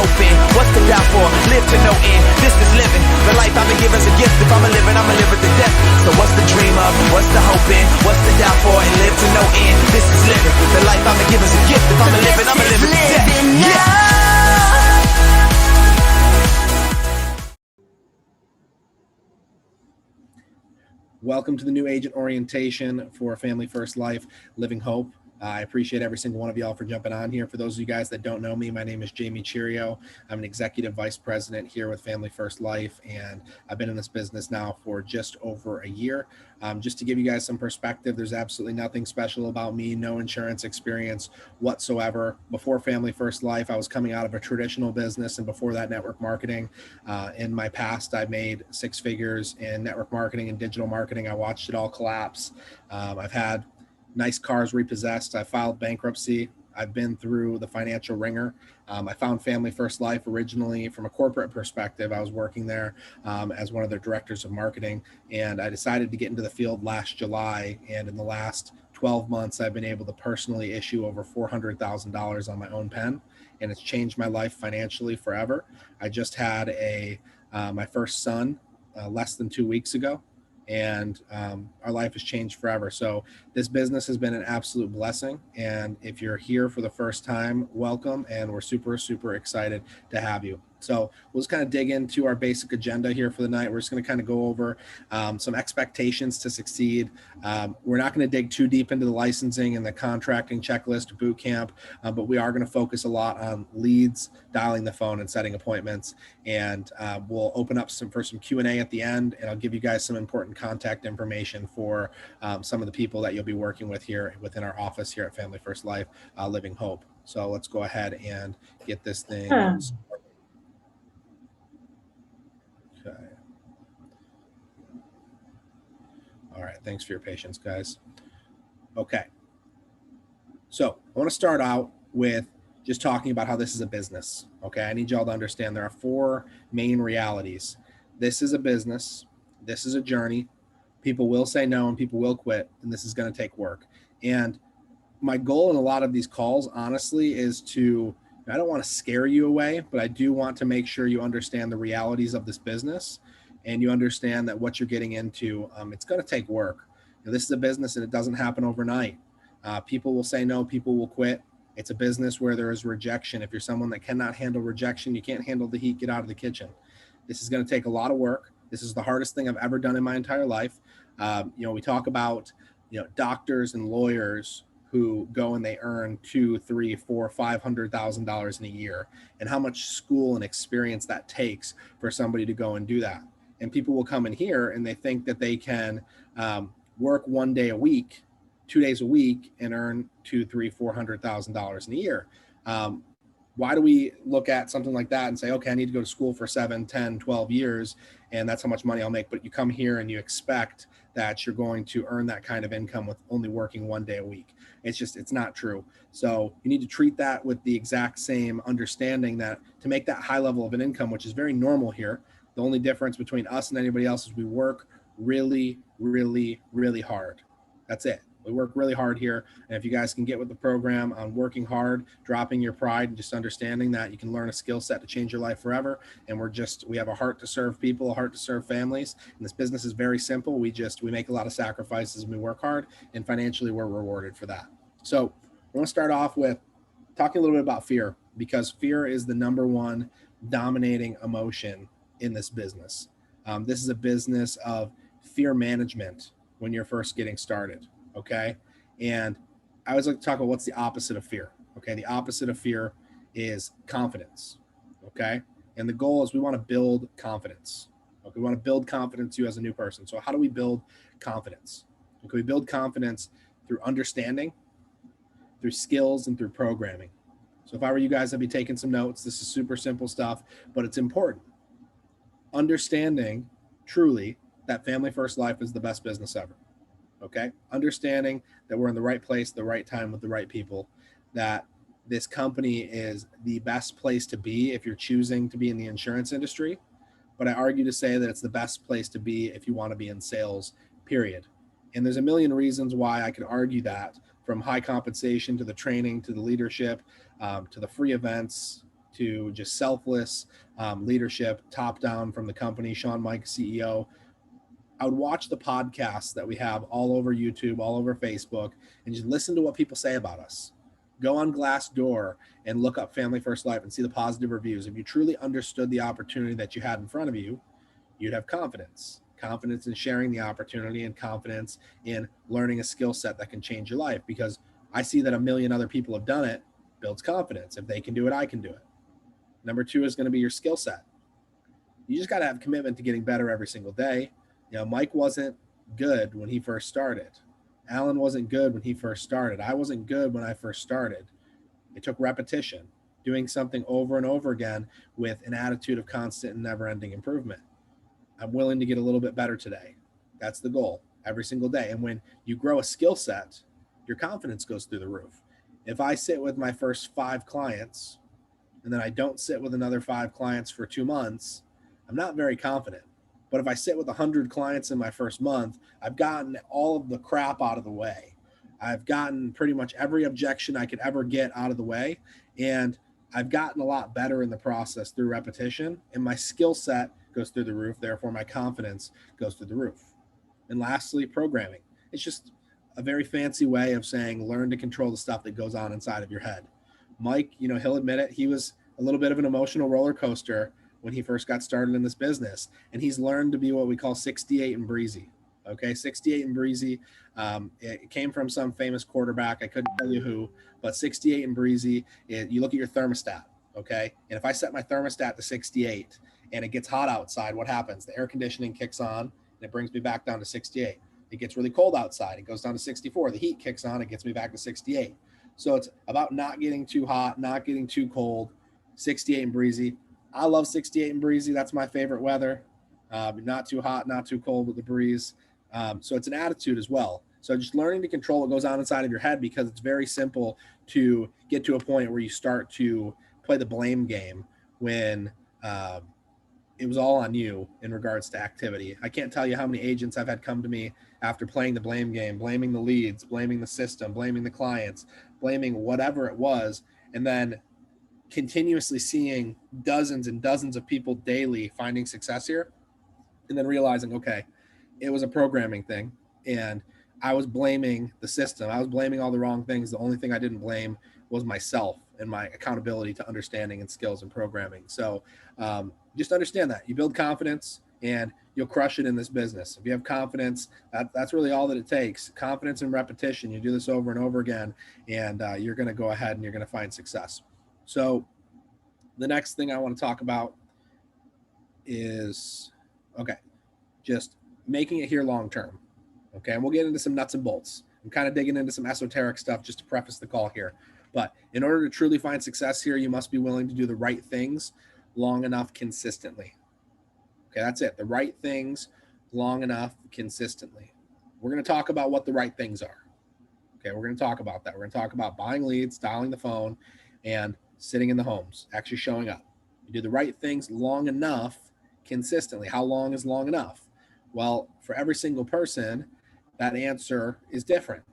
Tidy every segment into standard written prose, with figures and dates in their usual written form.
hope in? What's to die for? Live to no end. This is living. The life I've been given is a gift. If I'ma live it, I'ma live it to death. So what's the dream of? What's the hope in? What's to die for? And live to no end. This is living. The life I've been given is a gift. If I'ma live it, I'ma live it to death. Yeah. Welcome to the New Agent Orientation for Family First Life, Living Hope. I appreciate every single one of y'all for jumping on here. For those of you guys that don't know me, my name is Chirio. I'm an executive vice president here with Family First Life, and I've been in this business now for just over a year. Just to give you guys some perspective, there's absolutely nothing special about me, no insurance experience whatsoever. Before Family First Life, I was coming out of a traditional business, and before that, network marketing. In my past, I made six figures in network marketing and digital marketing. I watched it all collapse. I've had nice cars repossessed. I filed bankruptcy. I've been through the financial ringer. I found Family First Life originally from a corporate perspective. I was working there as one of their directors of marketing, and I decided to get into the field last July. And in the last 12 months, I've been able to personally issue over $400,000 on my own pen, and it's changed my life financially forever. I just had my first son less than 2 weeks ago, and our life has changed forever. So this business has been an absolute blessing. And if you're here for the first time, welcome. And we're super, super excited to have you. So we'll just kind of dig into our basic agenda here for the night. We're just going to kind of go over some expectations to succeed. We're not going to dig too deep into the licensing and the contracting checklist boot camp, but we are going to focus a lot on leads, dialing the phone, and setting appointments. And we'll open up for some Q&A at the end, and I'll give you guys some important contact information for some of the people that you'll be working with here within our office here at Family First Life, Living Hope. So let's go ahead and get this thing started. Okay. All right. Thanks for your patience, guys. Okay. So I want to start out with just talking about how this is a business. Okay. I need y'all to understand there are four main realities. This is a business. This is a journey. People will say no and people will quit, and this is going to take work. And my goal in a lot of these calls, honestly, is I don't want to scare you away, but I do want to make sure you understand the realities of this business, and you understand that what you're getting into, it's going to take work. This is a business and it doesn't happen overnight. People will say no, people will quit. It's a business where there is rejection. If you're someone that cannot handle rejection, you can't handle the heat, get out of the kitchen. This is going to take a lot of work. This is the hardest thing I've ever done in my entire life. We talk about, doctors and lawyers who go and they earn $200,000, $300,000, $400,000, $500,000 in a year, and how much school and experience that takes for somebody to go and do that. And people will come in here and they think that they can work 1 day a week, 2 days a week, and earn $200,000, $300,000, $400,000 in a year. Why do we look at something like that and say, okay, I need to go to school for 7, 10, 12 years, and that's how much money I'll make? But you come here and you expect that you're going to earn that kind of income with only working 1 day a week. It's not true. So you need to treat that with the exact same understanding that to make that high level of an income, which is very normal here, the only difference between us and anybody else is we work really, really, really hard. That's it. We work really hard here. And if you guys can get with the program on working hard, dropping your pride, and just understanding that you can learn a skill set to change your life forever. And we have a heart to serve people, a heart to serve families. And this business is very simple. We make a lot of sacrifices and we work hard, and financially we're rewarded for that. So I want to start off with talking a little bit about fear, because fear is the number one dominating emotion in this business. This is a business of fear management when you're first getting started. Okay. And I always like to talk about what's the opposite of fear. Okay. The opposite of fear is confidence. Okay. And the goal is we want to build confidence. Okay. We want to build confidence you as a new person. So how do we build confidence? Okay. We build confidence through understanding, through skills, and through programming. So if I were you guys, I'd be taking some notes. This is super simple stuff, but it's important. Understanding truly that Family First Life is the best business ever. Okay. Understanding that we're in the right place, the right time with the right people, that this company is the best place to be if you're choosing to be in the insurance industry. But I argue to say that it's the best place to be if you want to be in sales, period. And there's a million reasons why I could argue that, from high compensation to the training, to the leadership, to the free events, to just selfless leadership, top down from the company, Sean Mike, CEO. I would watch the podcasts that we have all over YouTube, all over Facebook, and just listen to what people say about us. Go on Glassdoor and look up Family First Life and see the positive reviews. If you truly understood the opportunity that you had in front of you, you'd have confidence in sharing the opportunity, and confidence in learning a skill set that can change your life. Because I see that a million other people have done it, builds confidence. If they can do it, I can do it. Number 2 is going to be your skill set. You just got to have commitment to getting better every single day. Mike wasn't good when he first started. Alan wasn't good when he first started. I wasn't good when I first started. It took repetition, doing something over and over again with an attitude of constant and never-ending improvement. I'm willing to get a little bit better today. That's the goal every single day. And when you grow a skill set, your confidence goes through the roof. If I sit with my first 5 clients and then I don't sit with another 5 clients for 2 months, I'm not very confident. But if I sit with 100 clients in my first month, I've gotten all of the crap out of the way. I've gotten pretty much every objection I could ever get out of the way. And I've gotten a lot better in the process through repetition, and my skill set goes through the roof. Therefore, my confidence goes through the roof. And lastly, programming. It's just a very fancy way of saying learn to control the stuff that goes on inside of your head. Mike, he'll admit it. He was a little bit of an emotional roller coaster when he first got started in this business, and he's learned to be what we call 68 and breezy. Okay, 68 and breezy. It came from some famous quarterback. I couldn't tell you who, but 68 and breezy. You look at your thermostat. Okay, and if I set my thermostat to 68 and it gets hot outside, what happens? The air conditioning kicks on and it brings me back down to 68. It gets really cold outside, it goes down to 64. The heat kicks on, it gets me back to 68. So it's about not getting too hot, not getting too cold. 68 and breezy. I love 68 and breezy. That's my favorite weather. Not too hot, not too cold with the breeze. So it's an attitude as well. So just learning to control what goes on inside of your head, because it's very simple to get to a point where you start to play the blame game when it was all on you in regards to activity. I can't tell you how many agents I've had come to me after playing the blame game, blaming the leads, blaming the system, blaming the clients, blaming whatever it was, and then continuously seeing dozens and dozens of people daily finding success here, and then realizing, okay, it was a programming thing, and I was blaming the system. I was blaming all the wrong things. The only thing I didn't blame was myself and my accountability to understanding and skills and programming. So just understand that. You build confidence and you'll crush it in this business. If you have confidence, that's really all that it takes. Confidence and repetition. You do this over and over again, and you're going to go ahead and you're going to find success. So the next thing I want to talk about is, just making it here long-term. Okay. And we'll get into some nuts and bolts. I'm kind of digging into some esoteric stuff just to preface the call here. But in order to truly find success here, you must be willing to do the right things long enough consistently. Okay. That's it. The right things long enough consistently. We're going to talk about what the right things are. Okay. We're going to talk about that. We're going to talk about buying leads, dialing the phone, and sitting in the homes, actually showing up. You do the right things long enough consistently. How long is long enough? Well, for every single person, that answer is different.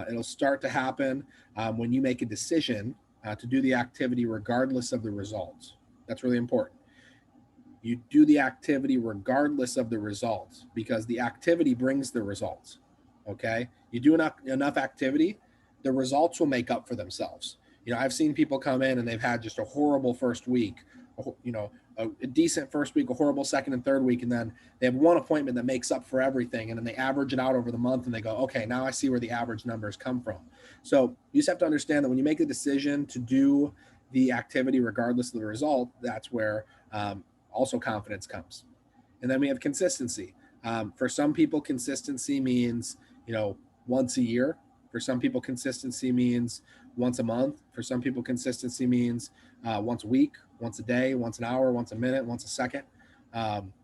It'll start to happen when you make a decision to do the activity regardless of the results. That's really important. You do the activity regardless of the results, because the activity brings the results. Okay? You do enough activity, the results will make up for themselves. I've seen people come in and they've had just a horrible first week, a decent first week, a horrible second and third week, and then they have one appointment that makes up for everything, and then they average it out over the month, and they go, okay, now I see where the average numbers come from. So you just have to understand that when you make a decision to do the activity regardless of the result, that's where also confidence comes. And then we have consistency. For some people, consistency means, once a year. For some people, consistency means once a month. For some people, consistency means once a week, once a day, once an hour, once a minute, once a second.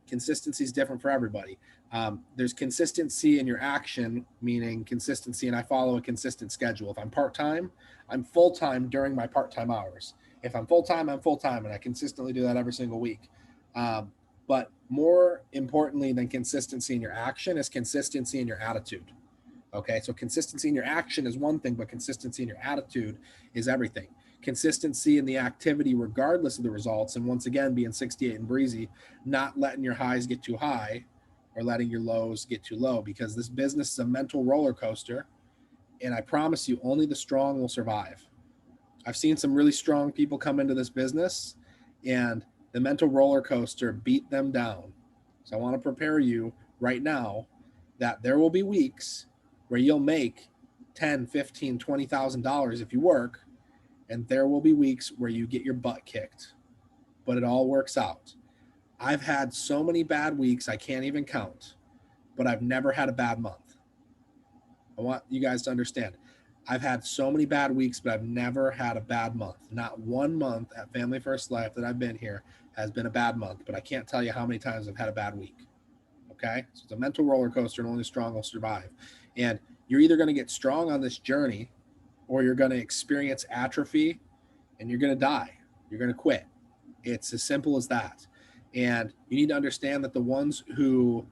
Consistency is different for everybody. There's consistency in your action, meaning consistency, and I follow a consistent schedule. If I'm part-time, I'm full-time during my part-time hours. If I'm full-time, I'm full-time, and I consistently do that every single week. But more importantly than consistency in your action is consistency in your attitude. Okay, so consistency in your action is one thing, but consistency in your attitude is everything. consistency in the activity regardless of the results. And once again, being 68 and breezy, not letting your highs get too high or letting your lows get too low, because this business is a mental roller coaster. And I promise you, only the strong will survive. I've seen some really strong people come into this business and the mental roller coaster beat them down. So I want to prepare you right now that there will be weeks where you'll make $10, $15, $20,000 if you work, and there will be weeks where you get your butt kicked, but it all works out. I've had so many bad weeks I can't even count, but I've never had a bad month. I want you guys to understand. I've had so many bad weeks, but I've never had a bad month. Not one month at Family First Life that I've been here has been a bad month, but I can't tell you how many times I've had a bad week. Okay? So it's a mental roller coaster, and only the strong will survive. And you're either going to get strong on this journey, or you're going to experience atrophy and you're going to die. You're going to quit. It's as simple as that. And you need to understand that the ones who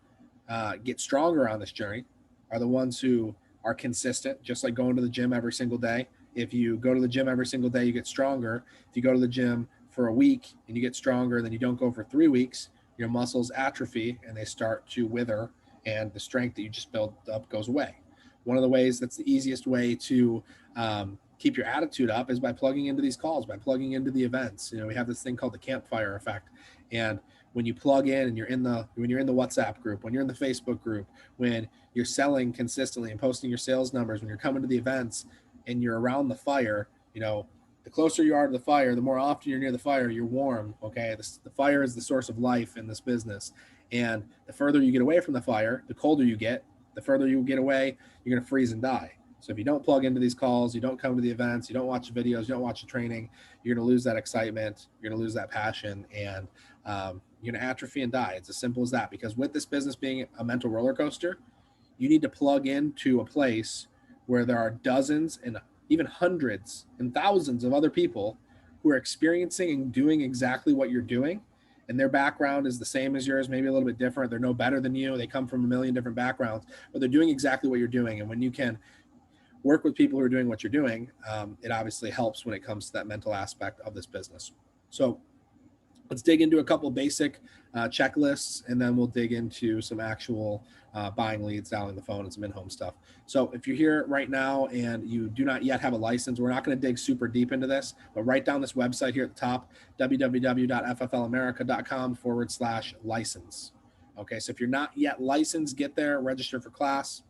get stronger on this journey are the ones who are consistent, just like going to the gym every single day. If you go to the gym every single day, you get stronger. If you go to the gym for a week and you get stronger, then you don't go for 3 weeks, your muscles atrophy and they start to wither, and the strength that you just built up goes away. One of the ways that's the easiest way to keep your attitude up is by plugging into these calls, by plugging into the events. We have this thing called the campfire effect. And when you plug in and when you're in the WhatsApp group, when you're in the Facebook group, when you're selling consistently and posting your sales numbers, when you're coming to the events and you're around the fire, the closer you are to the fire, the more often you're near the fire, you're warm. Okay. The fire is the source of life in this business. And the further you get away from the fire, the colder you get. The further you get away, you're going to freeze and die. So if you don't plug into these calls, you don't come to the events, you don't watch the videos, you don't watch the training, you're going to lose that excitement, you're going to lose that passion, and you're going to atrophy and die. It's as simple as that. Because with this business being a mental roller coaster, you need to plug into a place where there are dozens and even hundreds and thousands of other people who are experiencing and doing exactly what you're doing. And their background is the same as yours, maybe a little bit different. They're no better than you. They come from a million different backgrounds, but they're doing exactly what you're doing. And when you can work with people who are doing what you're doing, it obviously helps when it comes to that mental aspect of this business. So let's dig into a couple basic checklists, and then we'll dig into some actual buying leads, dialing the phone, and some in-home stuff. So if you're here right now and you do not yet have a license, we're not going to dig super deep into this, but write down this website here at the top, www.fflamerica.com/license. Okay, so if you're not yet licensed, get there, register for class,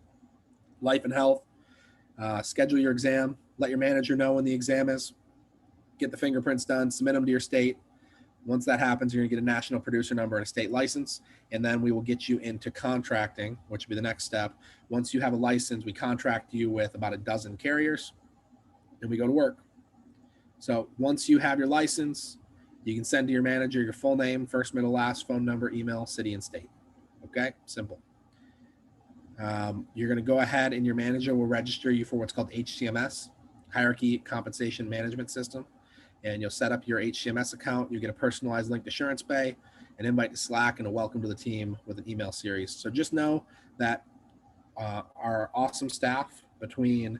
life and health, schedule your exam, let your manager know when the exam is, get the fingerprints done, submit them to your state. Once that happens, you're going to get a national producer number and a state license, and then we will get you into contracting, which will be the next step. Once you have a license, we contract you with about a dozen carriers, and we go to work. So once you have your license, you can send to your manager your full name, first, middle, last, phone number, email, city, and state. Okay, simple. You're going to go ahead and your manager will register you for what's called HCMS, Hierarchy Compensation Management System. And you'll set up your HCMS account. You get a personalized link to SuranceBay, an invite to Slack, and a welcome to the team with an email series. So just know that our awesome staff between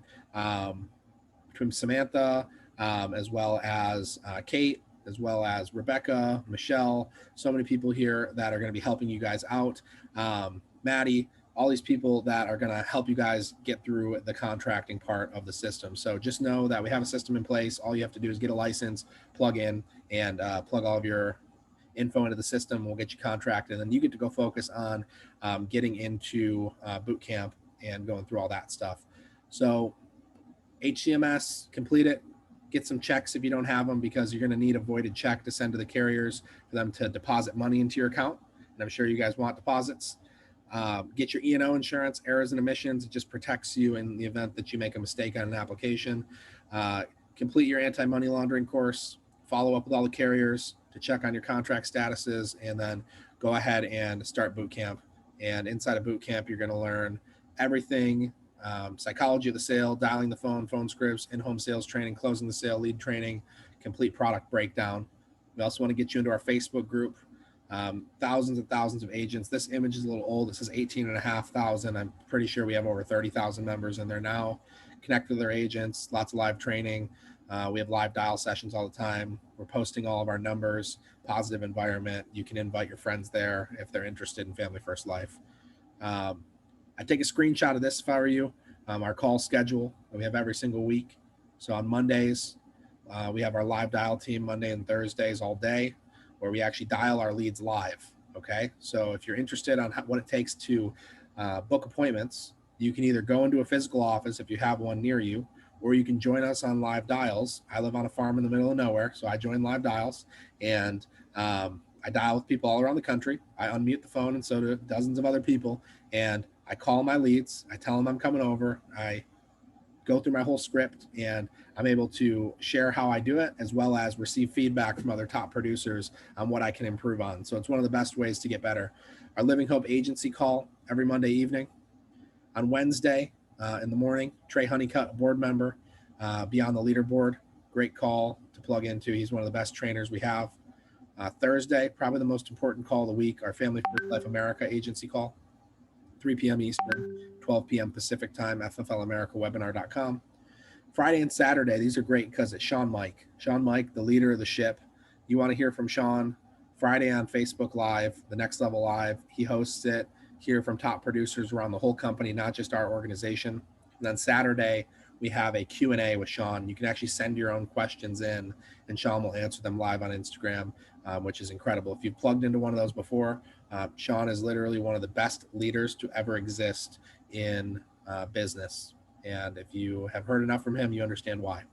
Samantha, as well as Kate, as well as Rebecca, Michelle, so many people here that are going to be helping you guys out. Maddie, all these people that are going to help you guys get through the contracting part of the system. So just know that we have a system in place. All you have to do is get a license, plug in, and plug all of your info into the system. We'll get you contracted, and then you get to go focus on getting into boot camp and going through all that stuff. So HCMS, complete it. Get some checks if you don't have them, because you're going to need a voided check to send to the carriers for them to deposit money into your account. And I'm sure you guys want deposits. Get your E&O insurance, errors and omissions. It just protects you in the event that you make a mistake on an application. Complete your anti-money laundering course. Follow up with all the carriers to check on your contract statuses, and then go ahead and start boot camp. And inside of boot camp, you're going to learn everything: psychology of the sale, dialing the phone, phone scripts, in-home sales training, closing the sale, lead training, complete product breakdown. We also want to get you into our Facebook group. Thousands and thousands of agents. This image is a little old. It says 18,500. I'm pretty sure we have over 30,000 members in there now. Connect with their agents, lots of live training, We have live dial sessions all the time. We're posting all of our numbers, positive environment. You can invite your friends there if they're interested in Family First Life. I take a screenshot of this if I were you. Our call schedule that we have every single week. So on Mondays, we have our live dial team Monday and Thursdays all day, where we actually dial our leads live. Okay. So if you're interested on what it takes to book appointments, you can either go into a physical office if you have one near you, or you can join us on live dials. I live on a farm in the middle of nowhere, so I join live dials, and I dial with people all around the country. I unmute the phone, and so do dozens of other people, and I call my leads. I tell them I'm coming over. I go through my whole script, and I'm able to share how I do it, as well as receive feedback from other top producers on what I can improve on. So it's one of the best ways to get better. Our Living Hope agency call every Monday evening. On Wednesday in the morning, Trey Honeycutt, a board member, be on the leaderboard. Great call to plug into. He's one of the best trainers we have. Thursday, probably the most important call of the week, our Family First Life America agency call. 3 p.m. Eastern, 12 p.m. Pacific time, fflamericawebinar.com. Friday and Saturday, these are great because it's Sean Mike. Sean Mike, the leader of the ship. You want to hear from Sean Friday on Facebook Live, the Next Level Live. He hosts it. Hear from top producers around the whole company, not just our organization. And then Saturday, we have a Q&A with Sean. You can actually send your own questions in, and Sean will answer them live on Instagram, which is incredible. If you've plugged into one of those before, Sean is literally one of the best leaders to ever exist in business. And if you have heard enough from him, you understand why.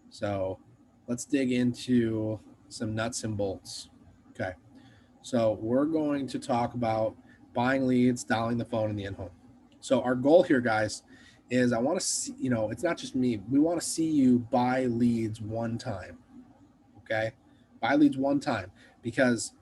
So let's dig into some nuts and bolts. Okay. So we're going to talk about buying leads, dialing the phone, in the in-home. So our goal here, guys, is I want to see, it's not just me. We want to see you buy leads one time. Okay. Buy leads one time, because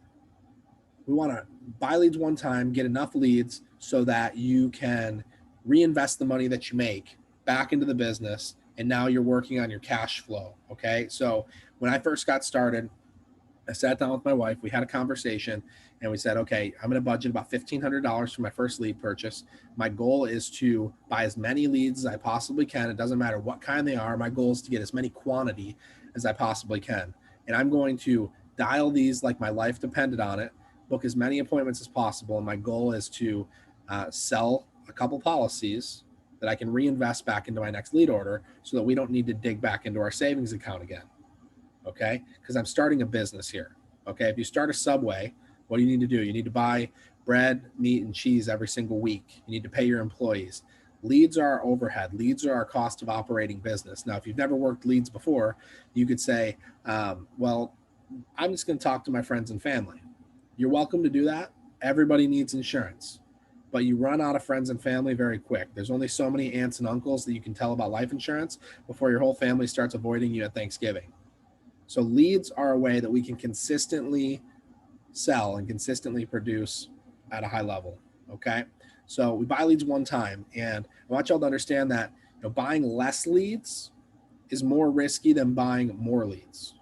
we want to buy leads one time, get enough leads so that you can reinvest the money that you make back into the business. And now you're working on your cash flow. Okay. So when I first got started, I sat down with my wife, we had a conversation, and we said, okay, I'm going to budget about $1,500 for my first lead purchase. My goal is to buy as many leads as I possibly can. It doesn't matter what kind they are. My goal is to get as many quantity as I possibly can. And I'm going to dial these like my life depended on it, book as many appointments as possible. And my goal is to sell a couple policies that I can reinvest back into my next lead order, so that we don't need to dig back into our savings account again. Okay, because I'm starting a business here. Okay, if you start a Subway, what do you need to do? You need to buy bread, meat, and cheese every single week. You need to pay your employees. Leads are our overhead. Leads are our cost of operating business. Now, if you've never worked leads before, you could say, well, I'm just going to talk to my friends and family. You're welcome to do that. Everybody needs insurance, but you run out of friends and family very quick. There's only so many aunts and uncles that you can tell about life insurance before your whole family starts avoiding you at Thanksgiving. So leads are a way that we can consistently sell and consistently produce at a high level. Okay. So we buy leads one time, and I want y'all to understand that buying less leads is more risky than buying more leads.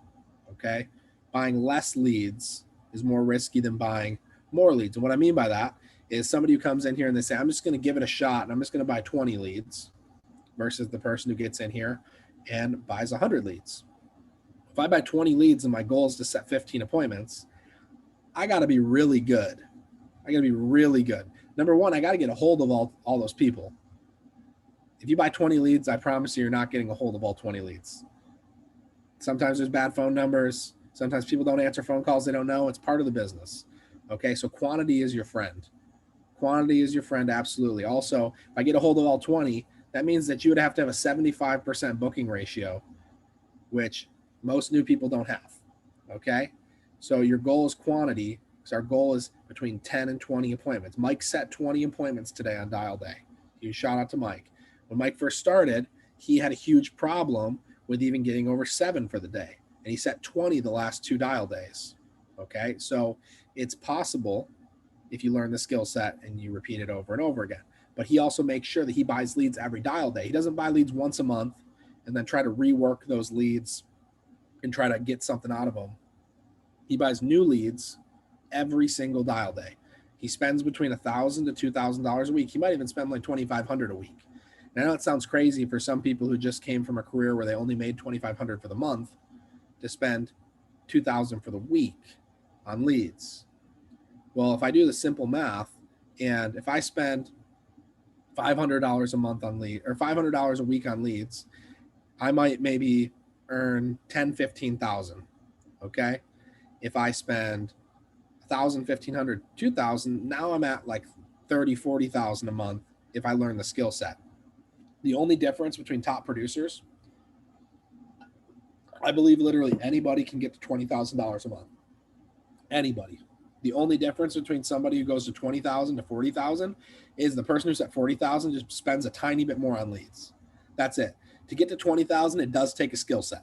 Okay. Buying less leads is more risky than buying more leads. And what I mean by that is somebody who comes in here and they say, I'm just going to give it a shot and I'm just going to buy 20 leads, versus the person who gets in here and buys 100 leads. If I buy 20 leads and my goal is to set 15 appointments, I got to be really good. I got to be really good. Number one, I got to get a hold of all those people. If you buy 20 leads, I promise you're not getting a hold of all 20 leads. Sometimes there's bad phone numbers. Sometimes people don't answer phone calls they don't know. It's part of the business. Okay, so quantity is your friend. Quantity is your friend, absolutely. Also, if I get a hold of all 20, that means that you would have to have a 75% booking ratio, which most new people don't have. Okay, so your goal is quantity, because our goal is between 10 and 20 appointments. Mike set 20 appointments today on dial day. Huge shout out to Mike. When Mike first started, he had a huge problem with even getting over 7 for the day, and he set 20 the last 2 dial days. Okay, so it's possible if you learn the skill set and you repeat it over and over again. But he also makes sure that he buys leads every dial day. He doesn't buy leads once a month and then try to rework those leads and try to get something out of them. He buys new leads every single dial day. He spends between $1,000 to $2,000 a week. He might even spend like $2,500 a week. And I know it sounds crazy for some people who just came from a career where they only made $2,500 for the month to spend $2,000 for the week on leads. Well, if I do the simple math, and if I spend $500 a month on lead, or $500 a week on leads, I might maybe earn 10, 15,000. Okay. If I spend 1,000, 1,500, 2,000, now I'm at like 30, 40,000 a month if I learn the skill set. The only difference between top producers, I believe literally anybody can get to $20,000 a month. Anybody. The only difference between somebody who goes to 20,000 to 40,000 is the person who's at 40,000 just spends a tiny bit more on leads. That's it. To get to 20,000, it does take a skill set.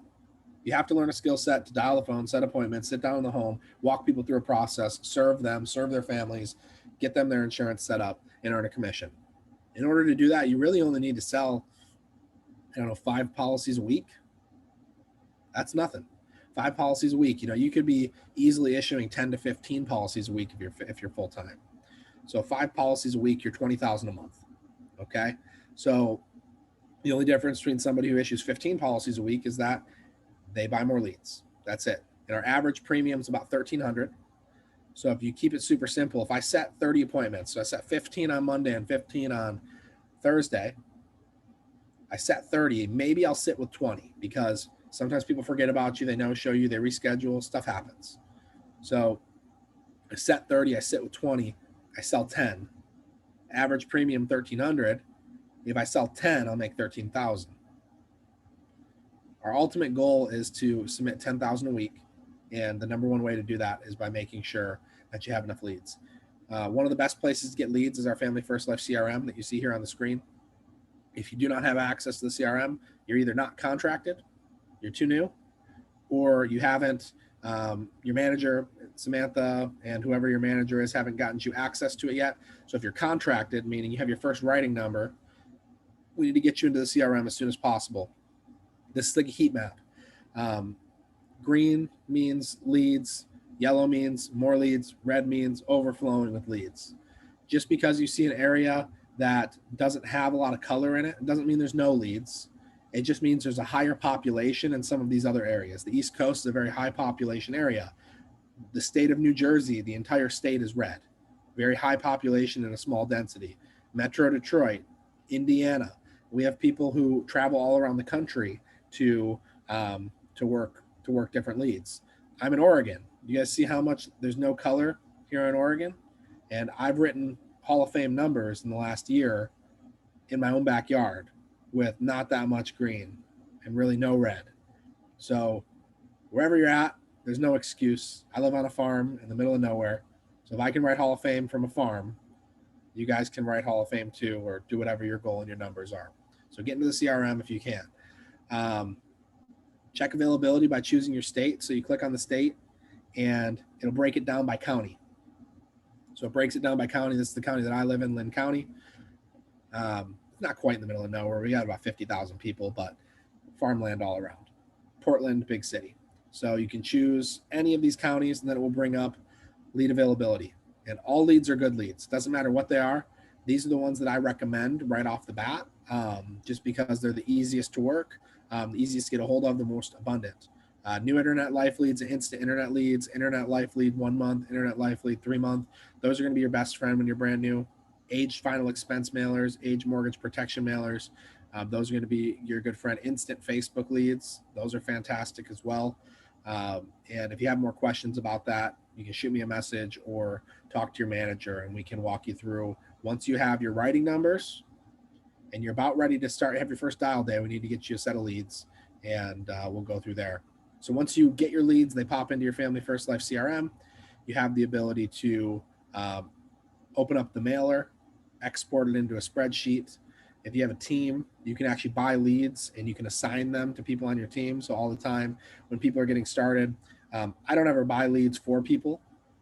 You have to learn a skill set to dial the phone, set appointments, sit down in the home, walk people through a process, serve them, serve their families, get them their insurance set up, and earn a commission. In order to do that, you really only need to sell, 5 policies a week. That's nothing. 5 policies a week. You could be easily issuing 10 to 15 policies a week if you're full time. So 5 policies a week, you're 20,000 a month. Okay. So the only difference between somebody who issues 15 policies a week is that they buy more leads. That's it. And our average premium is about $1,300. So if you keep it super simple, if I set 30 appointments, so I set 15 on Monday and 15 on Thursday, I set 30, maybe I'll sit with 20 because sometimes people forget about you. They no-show you, they reschedule, stuff happens. So I set 30, I sit with 20, I sell 10. Average premium $1,300. If I sell 10, I'll make $13,000. Our ultimate goal is to submit 10,000 a week. And the number one way to do that is by making sure that you have enough leads. One of the best places to get leads is our Family First Life CRM that you see here on the screen. If you do not have access to the CRM, you're either not contracted, you're too new, or you haven't, your manager, Samantha, and whoever your manager is, haven't gotten you access to it yet. So if you're contracted, meaning you have your first writing number, we need to get you into the CRM as soon as possible. This is like a heat map. Green means leads, yellow means more leads, red means overflowing with leads. Just because you see an area that doesn't have a lot of color in it doesn't mean there's no leads. It just means there's a higher population in some of these other areas. The East Coast is a very high population area. The state of New Jersey, the entire state is red. Very high population and a small density. Metro Detroit, Indiana. We have people who travel all around the country to work different leads. I'm in Oregon. You guys see how much there's no color here in Oregon? And I've written Hall of Fame numbers in the last year in my own backyard with not that much green and really no red. So wherever you're at, there's no excuse. I live on a farm in the middle of nowhere. So if I can write Hall of Fame from a farm, you guys can write Hall of Fame too, or do whatever your goal and your numbers are. So get into the CRM if you can. Check availability by choosing your state. So you click on the state and it'll break it down by county. So it breaks it down by county. This is the county that I live in, Lynn County. Not quite in the middle of nowhere. We got about 50,000 people, but farmland all around. Portland, big city. So you can choose any of these counties and then it will bring up lead availability. And all leads are good leads. Doesn't matter what they are. These are the ones that I recommend right off the bat, just because they're the easiest to work, the easiest to get a hold of, the most abundant. New internet life leads, instant internet leads, internet life lead 1 month, internet life lead 3 month. Those are going to be your best friend when you're brand new. Aged final expense mailers, age mortgage protection mailers. Those are going to be your good friend. Instant Facebook leads. Those are fantastic as well. And if you have more questions about that, you can shoot me a message or talk to your manager and we can walk you through. Once you have your writing numbers and you're about ready to start, have your first dial day, we need to get you a set of leads and we'll go through there. So once you get your leads, they pop into your Family First Life CRM. You have the ability to open up the mailer, export it into a spreadsheet. If you have a team, you can actually buy leads and you can assign them to people on your team. So all the time when people are getting started, I don't ever buy leads for people,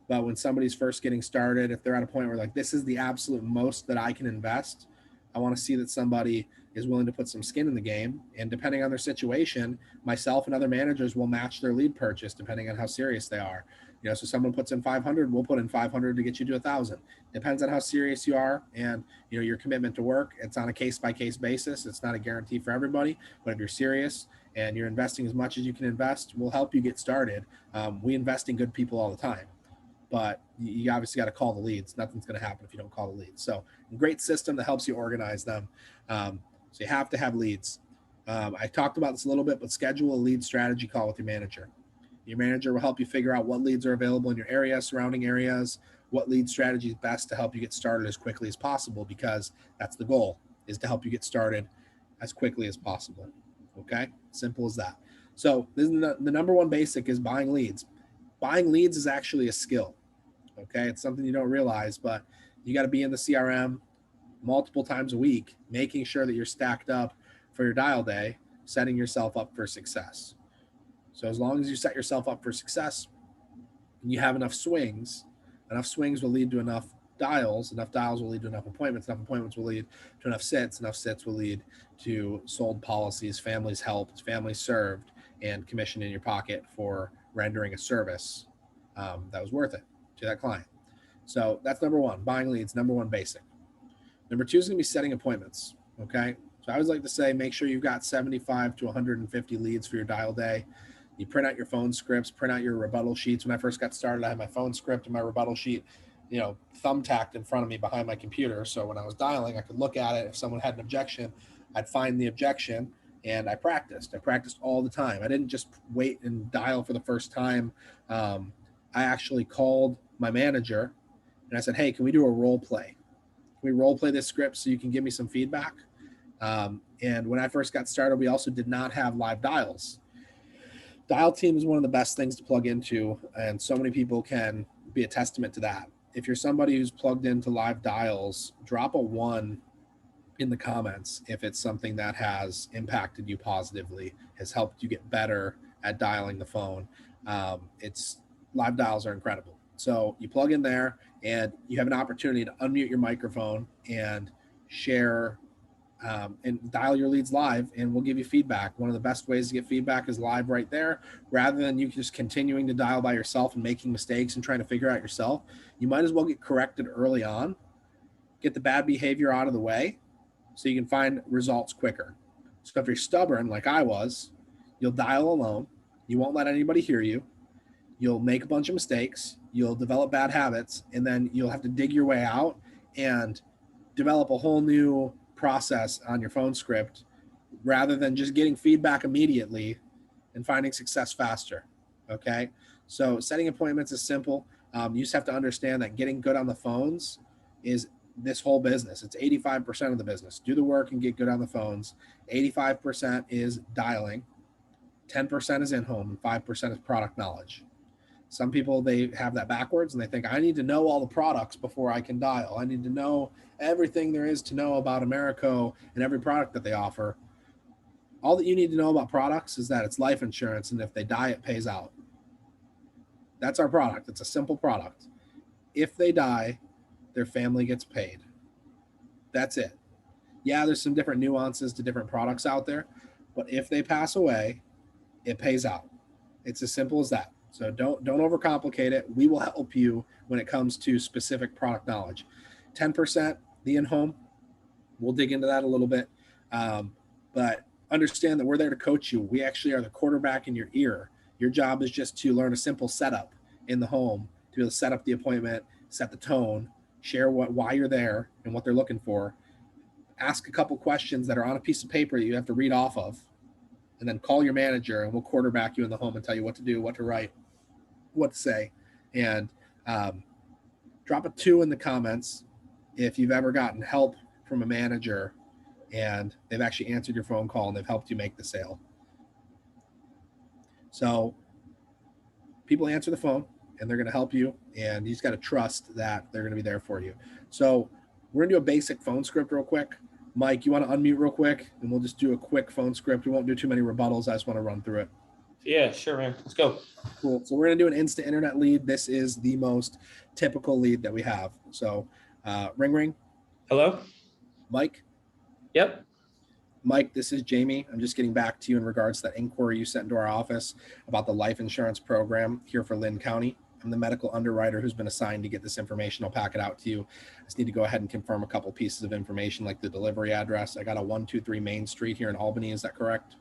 but when somebody's first getting started, if they're at a point where like, this is the absolute most that I can invest, I want to see that somebody is willing to put some skin in the game, and depending on their situation, myself and other managers will match their lead purchase depending on how serious they are. So someone puts in 500, we'll put in 500 to get you to 1,000. Depends on how serious you are and your commitment to work. It's on a case-by-case basis. It's not a guarantee for everybody, but if you're serious and you're investing as much as you can invest, we'll help you get started. We invest in good people all the time, but you obviously got to call the leads. Nothing's going to happen if you don't call the leads. So great system that helps you organize them. So you have to have leads. I talked about this a little bit, but schedule a lead strategy call with your manager. Your manager will help you figure out what leads are available in your area, surrounding areas, what lead strategy is best to help you get started as quickly as possible, because that's the goal, is to help you get started as quickly as possible. Okay? Simple as that. So this is the number one basic is buying leads. Buying leads is actually a skill. Okay? It's something you don't realize, but you got to be in the CRM multiple times a week, making sure that you're stacked up for your dial day, setting yourself up for success. So as long as you set yourself up for success and you have enough swings will lead to enough dials will lead to enough appointments will lead to enough sits will lead to sold policies, families helped, families served, and commission in your pocket for rendering a service that was worth it to that client. So that's number one, buying leads, number one basic. Number two is going to be setting appointments. Okay. So I always like to say, make sure you've got 75 to 150 leads for your dial day. You print out your phone scripts, print out your rebuttal sheets. When I first got started, I had my phone script and my rebuttal sheet, thumbtacked in front of me behind my computer. So when I was dialing, I could look at it. If someone had an objection, I'd find the objection, and I practiced. I practiced all the time. I didn't just wait and dial for the first time. I actually called my manager and I said, hey, can we do a role play? Can we role play this script so you can give me some feedback? And when I first got started, we also did not have live dials. Dial team is one of the best things to plug into, and so many people can be a testament to that. If you're somebody who's plugged into live dials, drop a 1 in the comments if it's something that has impacted you positively, has helped you get better at dialing the phone. Live dials are incredible. So you plug in there and you have an opportunity to unmute your microphone and share and dial your leads live, and we'll give you feedback. One of the best ways to get feedback is live right there, rather than you just continuing to dial by yourself and making mistakes and trying to figure out yourself. You might as well get corrected early on, get the bad behavior out of the way so you can find results quicker. So if you're stubborn like I was, you'll dial alone. You won't let anybody hear you. You'll make a bunch of mistakes. You'll develop bad habits, and then you'll have to dig your way out and develop a whole new process on your phone script, rather than just getting feedback immediately and finding success faster. Okay. So setting appointments is simple. You just have to understand that getting good on the phones is this whole business. It's 85% of the business. Do the work and get good on the phones. 85% is dialing. 10% is in-home, and 5% is product knowledge. Some people, they have that backwards and they think, I need to know all the products before I can dial. I need to know everything there is to know about Americo and every product that they offer. All that you need to know about products is that it's life insurance, and if they die, it pays out. That's our product. It's a simple product. If they die, their family gets paid. That's it. Yeah, there's some different nuances to different products out there, but if they pass away, it pays out. It's as simple as that. So don't overcomplicate it. We will help you when it comes to specific product knowledge. 10%, the in-home, we'll dig into that a little bit. But understand that we're there to coach you. We actually are the quarterback in your ear. Your job is just to learn a simple setup in the home to be able to set up the appointment, set the tone, share why you're there and what they're looking for. Ask a couple questions that are on a piece of paper that you have to read off of, and then call your manager, and we'll quarterback you in the home and tell you what to do, what to write, what to say. And drop a 2 in the comments if you've ever gotten help from a manager and they've actually answered your phone call and they've helped you make the sale. So people answer the phone and they're going to help you, and you just got to trust that they're going to be there for you. So we're going to do a basic phone script real quick. Mike, you want to unmute real quick, and we'll just do a quick phone script. We won't do too many rebuttals. I just want to run through it. Yeah, sure, man. Let's go. Cool. So we're going to do an instant internet lead. This is the most typical lead that we have. So ring, ring. Hello? Mike? Yep. Mike, this is Jamie. I'm just getting back to you in regards to that inquiry you sent into our office about the life insurance program here for Lynn County. I'm the medical underwriter who's been assigned to get this information. I'll pack it out to you. I just need to go ahead and confirm a couple pieces of information like the delivery address. I got a 123 Main Street here in Albany. Is that correct?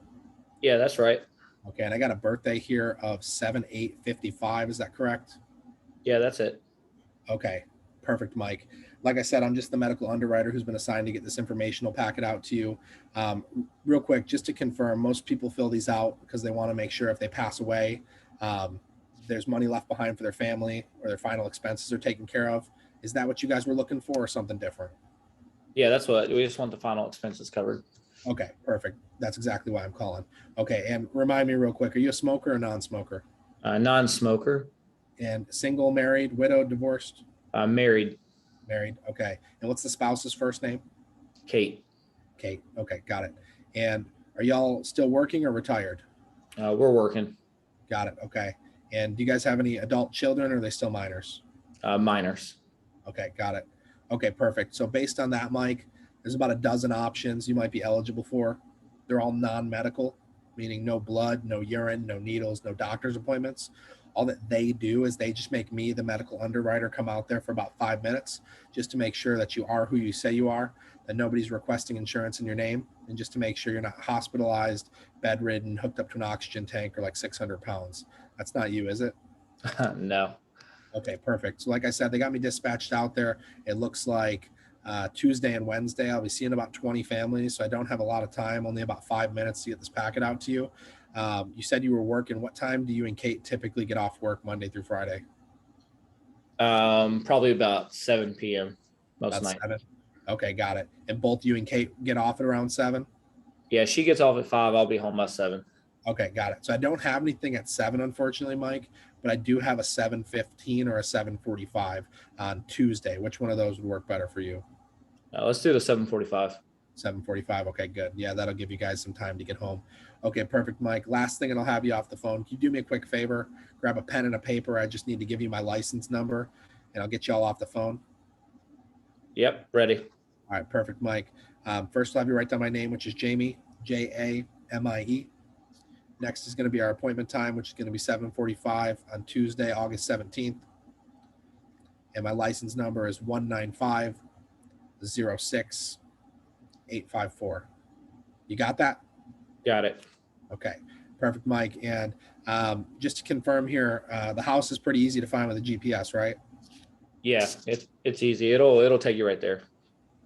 Yeah, that's right. Okay. And I got a birthday here of 7/8/55. Is that correct? Yeah, that's it. Okay. Perfect, Mike. Like I said, I'm just the medical underwriter who's been assigned to get this information. I'll pack it out to you. Real quick, just to confirm, most people fill these out because they want to make sure if they pass away, there's money left behind for their family or their final expenses are taken care of. Is that what you guys were looking for or something different? Yeah, that's what we just want the final expenses covered. Okay, perfect. That's exactly why I'm calling. Okay, and remind me real quick, are you a smoker or non-smoker? Non-smoker. And single, married, widowed, divorced? Married. Married, okay. And what's the spouse's first name? Kate. Kate, okay, got it. And are y'all still working or retired? We're working. Got it, okay. And do you guys have any adult children or are they still minors? Minors. Okay, got it. Okay, perfect. So based on that, Mike, there's about a dozen options you might be eligible for. They're all non-medical, meaning no blood, no urine, no needles, no doctor's appointments. All that they do is they just make me, the medical underwriter, come out there for about 5 minutes just to make sure that you are who you say you are, that nobody's requesting insurance in your name, and just to make sure you're not hospitalized, bedridden, hooked up to an oxygen tank, or like 600 pounds. That's not you, is it? No. Okay, perfect. So like I said, they got me dispatched out there. It looks like Tuesday and Wednesday, I'll be seeing about 20 families. So I don't have a lot of time, only about 5 minutes to get this packet out to you. You said you were working. What time do you and Kate typically get off work Monday through Friday? Probably about 7 p.m. most About nights. 7? Okay, got it. And both you and Kate get off at around 7? Yeah, she gets off at 5. I'll be home by 7. Okay, got it. So I don't have anything at 7, unfortunately, Mike, but I do have a 7:15 or a 7:45 on Tuesday. Which one of those would work better for you? Let's do the 7:45. 7:45. Okay, good. Yeah, that'll give you guys some time to get home. Okay, perfect, Mike. Last thing, and I'll have you off the phone. Can you do me a quick favor? Grab a pen and a paper. I just need to give you my license number, and I'll get you all off the phone. Yep, ready. All right, perfect, Mike. First, I'll have you write down my name, which is Jamie, Jamie. Next is going to be our appointment time, which is going to be 7:45 on Tuesday, August 17th. And my license number is 195-06-854. You got that? Got it. Okay, perfect, Mike. And just to confirm here, the house is pretty easy to find with a GPS, right? Yeah, it's easy. It'll take you right there.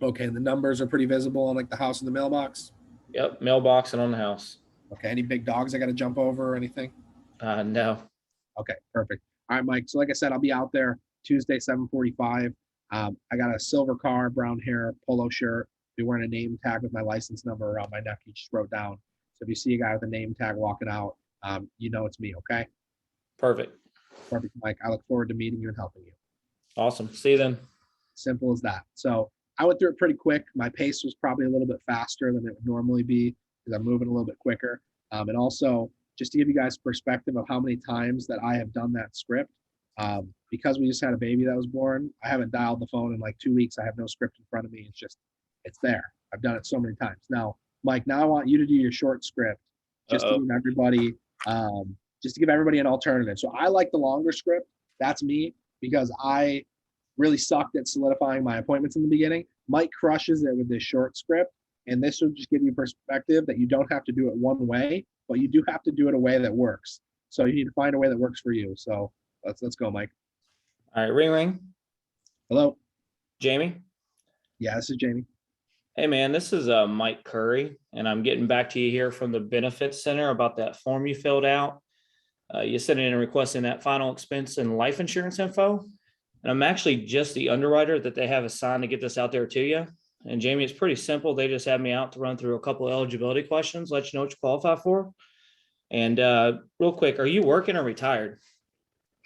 Okay, and the numbers are pretty visible on like the house and the mailbox? Yep, mailbox and on the house. Okay, any big dogs I got to jump over or anything? No. Okay, perfect. All right, Mike. So like I said, I'll be out there Tuesday, 7:45. I got a silver car, brown hair, polo shirt. Be wearing a name tag with my license number around my neck. You just wrote down. So if you see a guy with a name tag walking out, you know it's me, okay? Perfect. Perfect, Mike. I look forward to meeting you and helping you. Awesome. See you then. Simple as that. So I went through it pretty quick. My pace was probably a little bit faster than it would normally be because I'm moving a little bit quicker. And also, just to give you guys perspective of how many times that I have done that script, because we just had a baby that was born, I haven't dialed the phone in like 2 weeks. I have no script in front of me. It's there. I've done it so many times. Now, Mike, now I want you to do your short script just to give everybody, an alternative. So I like the longer script. That's me because I really sucked at solidifying my appointments in the beginning. Mike crushes it with this short script. And this will just give you perspective that you don't have to do it one way, but you do have to do it a way that works. So you need to find a way that works for you. So let's go, Mike. All right, ring ring. Hello. Jamie. Yeah, this is Jamie. Hey man, this is Mike Curry, and I'm getting back to you here from the Benefits Center about that form you filled out. You sent in and requesting that final expense and life insurance info. And I'm actually just the underwriter that they have assigned to get this out there to you. And Jamie, it's pretty simple. They just have me out to run through a couple of eligibility questions, let you know what you qualify for. And real quick, are you working or retired?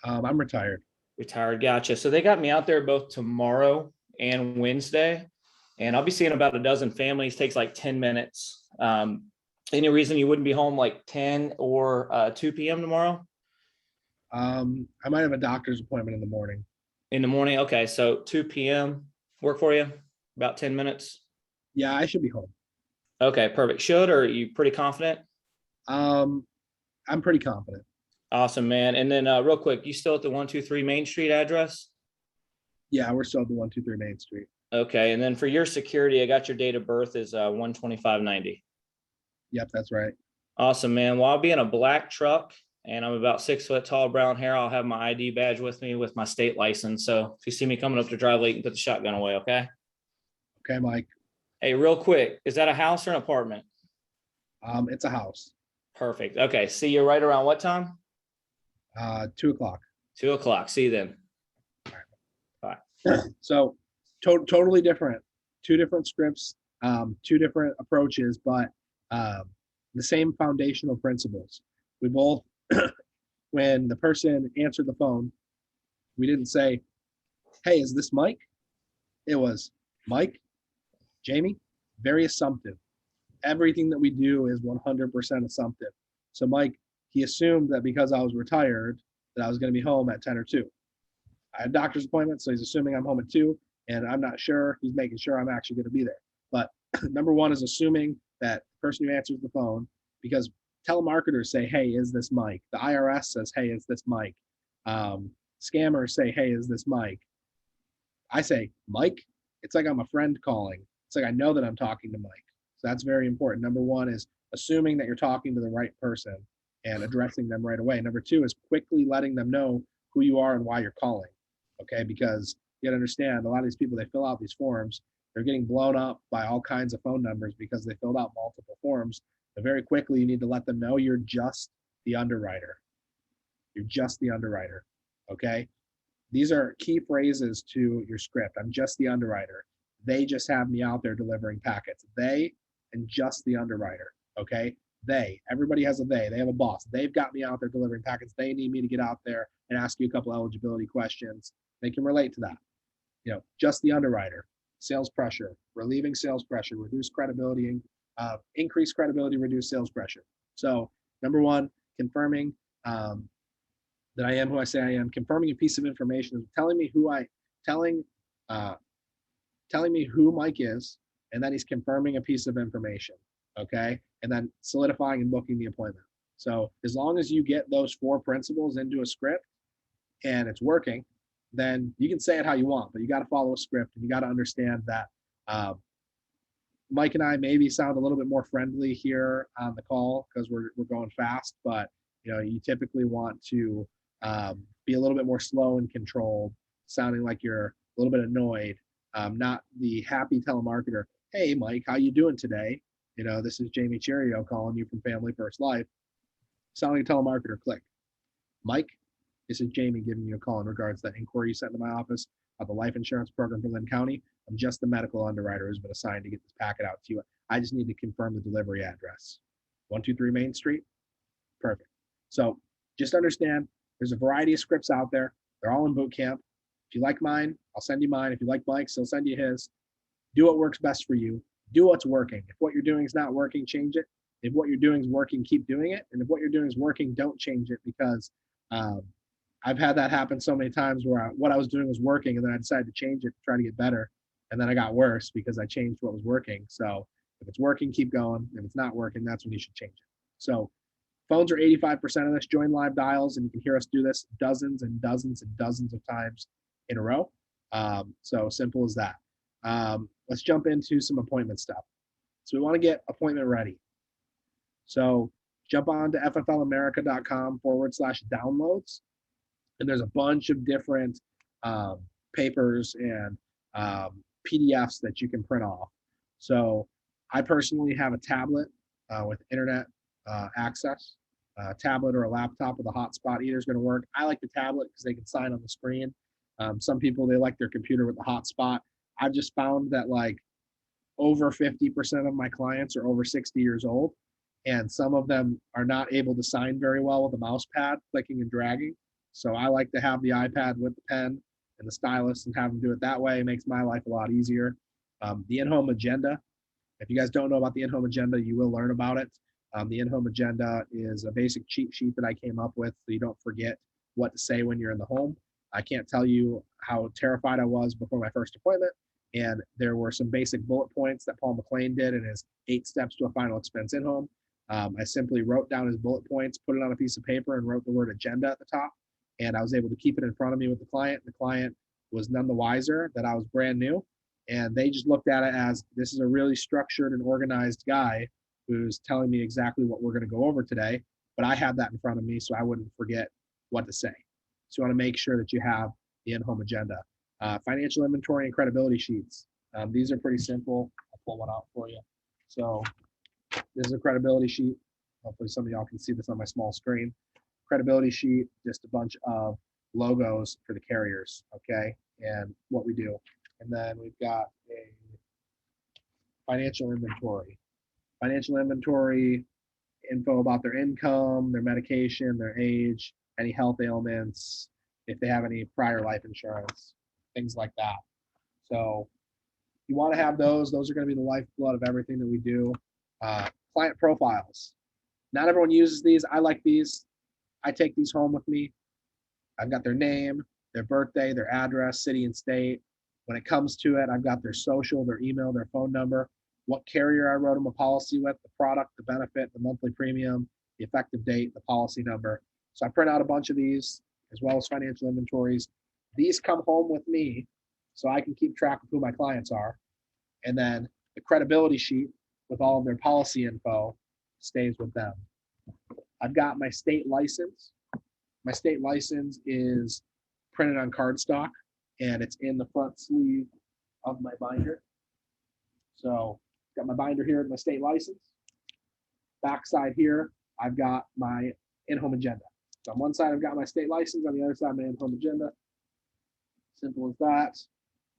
I'm retired. Retired, gotcha. So they got me out there both tomorrow and Wednesday, and I'll be seeing about a dozen families. Takes like 10 minutes. Any reason you wouldn't be home like 10 or 2 p.m. tomorrow? I might have a doctor's appointment in the morning. In the morning? Okay, so 2 p.m. work for you? About 10 minutes? Yeah, I should be home. Okay, perfect. Should, or are you pretty confident? I'm pretty confident. Awesome, man. And then real quick, you still at the 123 Main Street address? Yeah, we're still at the 123 Main Street. Okay, and then for your security, I got your date of birth is 12590. Yep, that's right. Awesome, man. Well, I'll be in a black truck and I'm about 6 foot tall, brown hair. I'll have my ID badge with me with my state license. So if you see me coming up the driveway, you can put the shotgun away, okay? Okay, Mike. Hey, real quick, is that a house or an apartment? It's a house. Perfect. Okay, see you right around what time? 2 o'clock. 2 o'clock. See you then. So totally different, two different scripts, two different approaches, but the same foundational principles. We both, when the person answered the phone, we didn't say, hey, is this Mike? It was Mike, Jamie, very assumptive. Everything that we do is 100% assumptive. So Mike, he assumed that because I was retired, that I was going to be home at 10 or 2. I had a doctor's appointment, so he's assuming I'm home at 2, and I'm not sure. He's making sure I'm actually going to be there. But number one is assuming that the person who answers the phone, because telemarketers say, hey, is this Mike? The IRS says, hey, is this Mike? Scammers say, hey, is this Mike? I say, Mike? It's like I'm a friend calling. It's like I know that I'm talking to Mike. So that's very important. Number one is assuming that you're talking to the right person and addressing them right away. Number two is quickly letting them know who you are and why you're calling. Okay, because you gotta understand, a lot of these people, they fill out these forms, they're getting blown up by all kinds of phone numbers because they filled out multiple forms. But very quickly, you need to let them know you're just the underwriter. You're just the underwriter. Okay, these are key phrases to your script. I'm just the underwriter. They just have me out there delivering packets. They and just the underwriter. Okay, they, everybody has a they have a boss. They've got me out there delivering packets. They need me to get out there and ask you a couple eligibility questions. They can relate to that. You know, just the underwriter, sales pressure, relieving sales pressure, reduce credibility, increase credibility, reduce sales pressure. So number one, confirming that I am who I say I am, confirming a piece of information, telling me who Mike is, and then he's confirming a piece of information. Okay, and then solidifying and booking the appointment. So as long as you get those 4 principles into a script and it's working, then you can say it how you want, but you got to follow a script and you got to understand that Mike and I maybe sound a little bit more friendly here on the call because we're going fast, but you know, you typically want to be a little bit more slow and controlled, sounding like you're a little bit annoyed, not the happy telemarketer. Hey, Mike, how you doing today? You know, this is Jamie Chirio calling you from Family First Life. Sounding like a telemarketer, click. Mike, this is Jamie giving you a call in regards to that inquiry you sent to my office about the life insurance program for Lynn County. I'm just the medical underwriter who's been assigned to get this packet out to you. I just need to confirm the delivery address. 123 Main Street. Perfect. So just understand there's a variety of scripts out there. They're all in boot camp. If you like mine, I'll send you mine. If you like Mike's, he'll send you his. Do what works best for you. Do what's working. If what you're doing is not working, change it. If what you're doing is working, keep doing it. And if what you're doing is working, don't change it, because I've had that happen so many times where what I was doing was working and then I decided to change it to try to get better. And then I got worse because I changed what was working. So if it's working, keep going. If it's not working, that's when you should change it. So phones are 85% of this. Join live dials and you can hear us do this dozens and dozens and dozens of times in a row. So simple as that. Let's jump into some appointment stuff. So we want to get appointment ready. So jump on to fflamerica.com/downloads. And there's a bunch of different papers and PDFs that you can print off. So I personally have a tablet with internet access. A tablet or a laptop with a hotspot, either is going to work. I like the tablet because they can sign on the screen. Some people, they like their computer with a hotspot. I've just found that like over 50% of my clients are over 60 years old, and some of them are not able to sign very well with a mouse pad, clicking and dragging. So I like to have the iPad with the pen and the stylus and have them do it that way. It makes my life a lot easier. The in-home agenda, if you guys don't know about the in-home agenda, you will learn about it. The in-home agenda is a basic cheat sheet that I came up with so you don't forget what to say when you're in the home. I can't tell you how terrified I was before my first appointment And there were some basic bullet points that Paul McLean did in his 8 steps to a final expense in-home. I simply wrote down his bullet points, put it on a piece of paper, and wrote the word agenda at the top. And I was able to keep it in front of me with the client. The client was none the wiser that I was brand new. And they just looked at it as, this is a really structured and organized guy who's telling me exactly what we're going to go over today. But I had that in front of me so I wouldn't forget what to say. So you want to make sure that you have the in-home agenda. Financial inventory and credibility sheets. These are pretty simple. I'll pull one out for you. So this is a credibility sheet. Hopefully some of y'all can see this on my small screen. Credibility sheet, just a bunch of logos for the carriers, okay, and what we do. And then we've got a financial inventory. Financial inventory, info about their income, their medication, their age, any health ailments, if they have any prior life insurance, things like that. So you want to have those. Those are going to be the lifeblood of everything that we do. Client profiles. Not everyone uses these. I like these. I take these home with me. I've got their name, their birthday, their address, city and state. When it comes to it, I've got their social, their email, their phone number, what carrier I wrote them a policy with, the product, the benefit, the monthly premium, the effective date, the policy number. So I print out a bunch of these as well as financial inventories. These come home with me so I can keep track of who my clients are. And then the credibility sheet with all of their policy info stays with them. I've got my state license. My state license is printed on cardstock and it's in the front sleeve of my binder. So got my binder here with my state license. Backside here, I've got my in-home agenda. So on one side, I've got my state license. On the other side, my in-home agenda. Simple as that.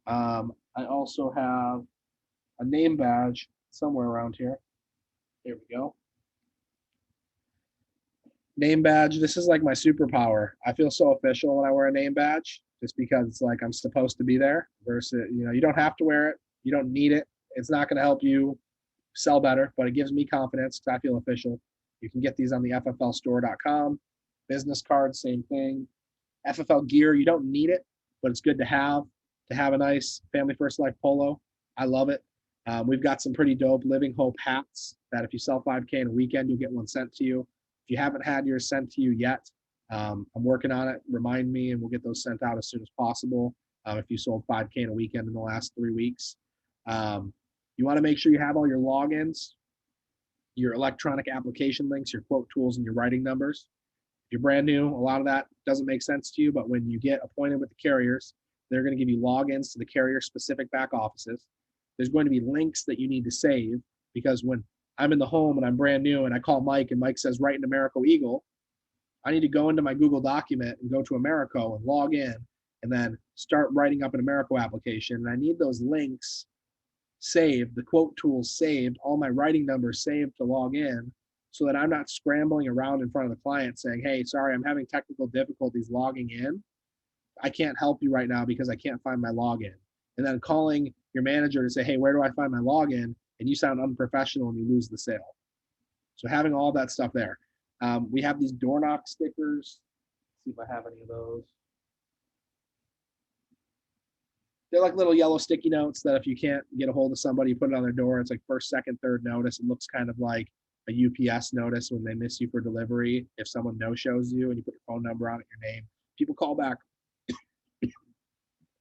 I also have a name badge somewhere around here. Here we go. Name badge. This is like my superpower. I feel so official when I wear a name badge, just because it's like I'm supposed to be there. Versus, you don't have to wear it. You don't need it. It's not going to help you sell better, but it gives me confidence because I feel official. You can get these on the FFLstore.com. Business cards, same thing. FFL gear, you don't need it, but it's good to have a nice Family First Life polo. I love it. We've got some pretty dope Living Hope hats that if you sell 5K in a weekend, you'll get one sent to you. If you haven't had yours sent to you yet, I'm working on it. Remind me, and we'll get those sent out as soon as possible. If you sold 5K in a weekend in the last 3 weeks. You want to make sure you have all your logins, your electronic application links, your quote tools, and your writing numbers. If you're brand new, a lot of that doesn't make sense to you, but when you get appointed with the carriers, they're going to give you logins to the carrier-specific back offices. There's going to be links that you need to save, because when I'm in the home and I'm brand new and I call Mike and Mike says, write in Americo Eagle, I need to go into my Google document and go to Americo and log in and then start writing up an Americo application. And I need those links saved, the quote tools saved, all my writing numbers saved to log in, so that I'm not scrambling around in front of the client saying, hey, sorry, I'm having technical difficulties logging in. I can't help you right now because I can't find my login. And then calling your manager to say, hey, where do I find my login? And you sound unprofessional and you lose the sale. So having all that stuff there. We have these door knock stickers. Let's see if I have any of those. They're like little yellow sticky notes that if you can't get a hold of somebody, you put it on their door. It's like first, second, third notice. It looks kind of like a UPS notice when they miss you for delivery. If someone no-shows you and you put your phone number on it, your name, people call back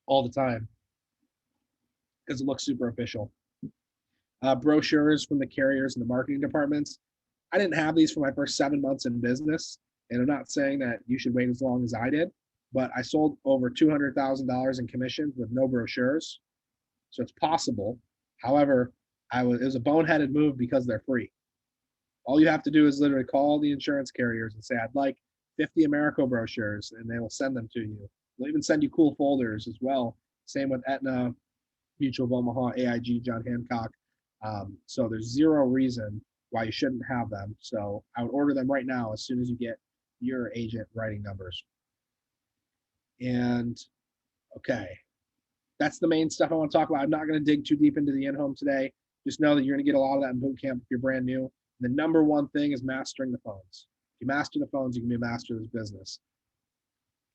all the time because it looks super official. Brochures from the carriers and the marketing departments. I didn't have these for my first 7 months in business, and I'm not saying that you should wait as long as I did, but I sold over $200,000 in commissions with no brochures, so it's possible. However, it was a boneheaded move because they're free. All you have to do is literally call the insurance carriers and say, I'd like 50 Americo brochures, and they will send them to you. They'll even send you cool folders as well. Same with Aetna, Mutual of Omaha, AIG, John Hancock. So there's zero reason why you shouldn't have them. So I would order them right now as soon as you get your agent writing numbers. And okay, that's the main stuff I want to talk about. I'm not going to dig too deep into the in-home today. Just know that you're going to get a lot of that in boot camp if you're brand new. The number one thing is mastering the phones. If you master the phones, you can be a master of this business.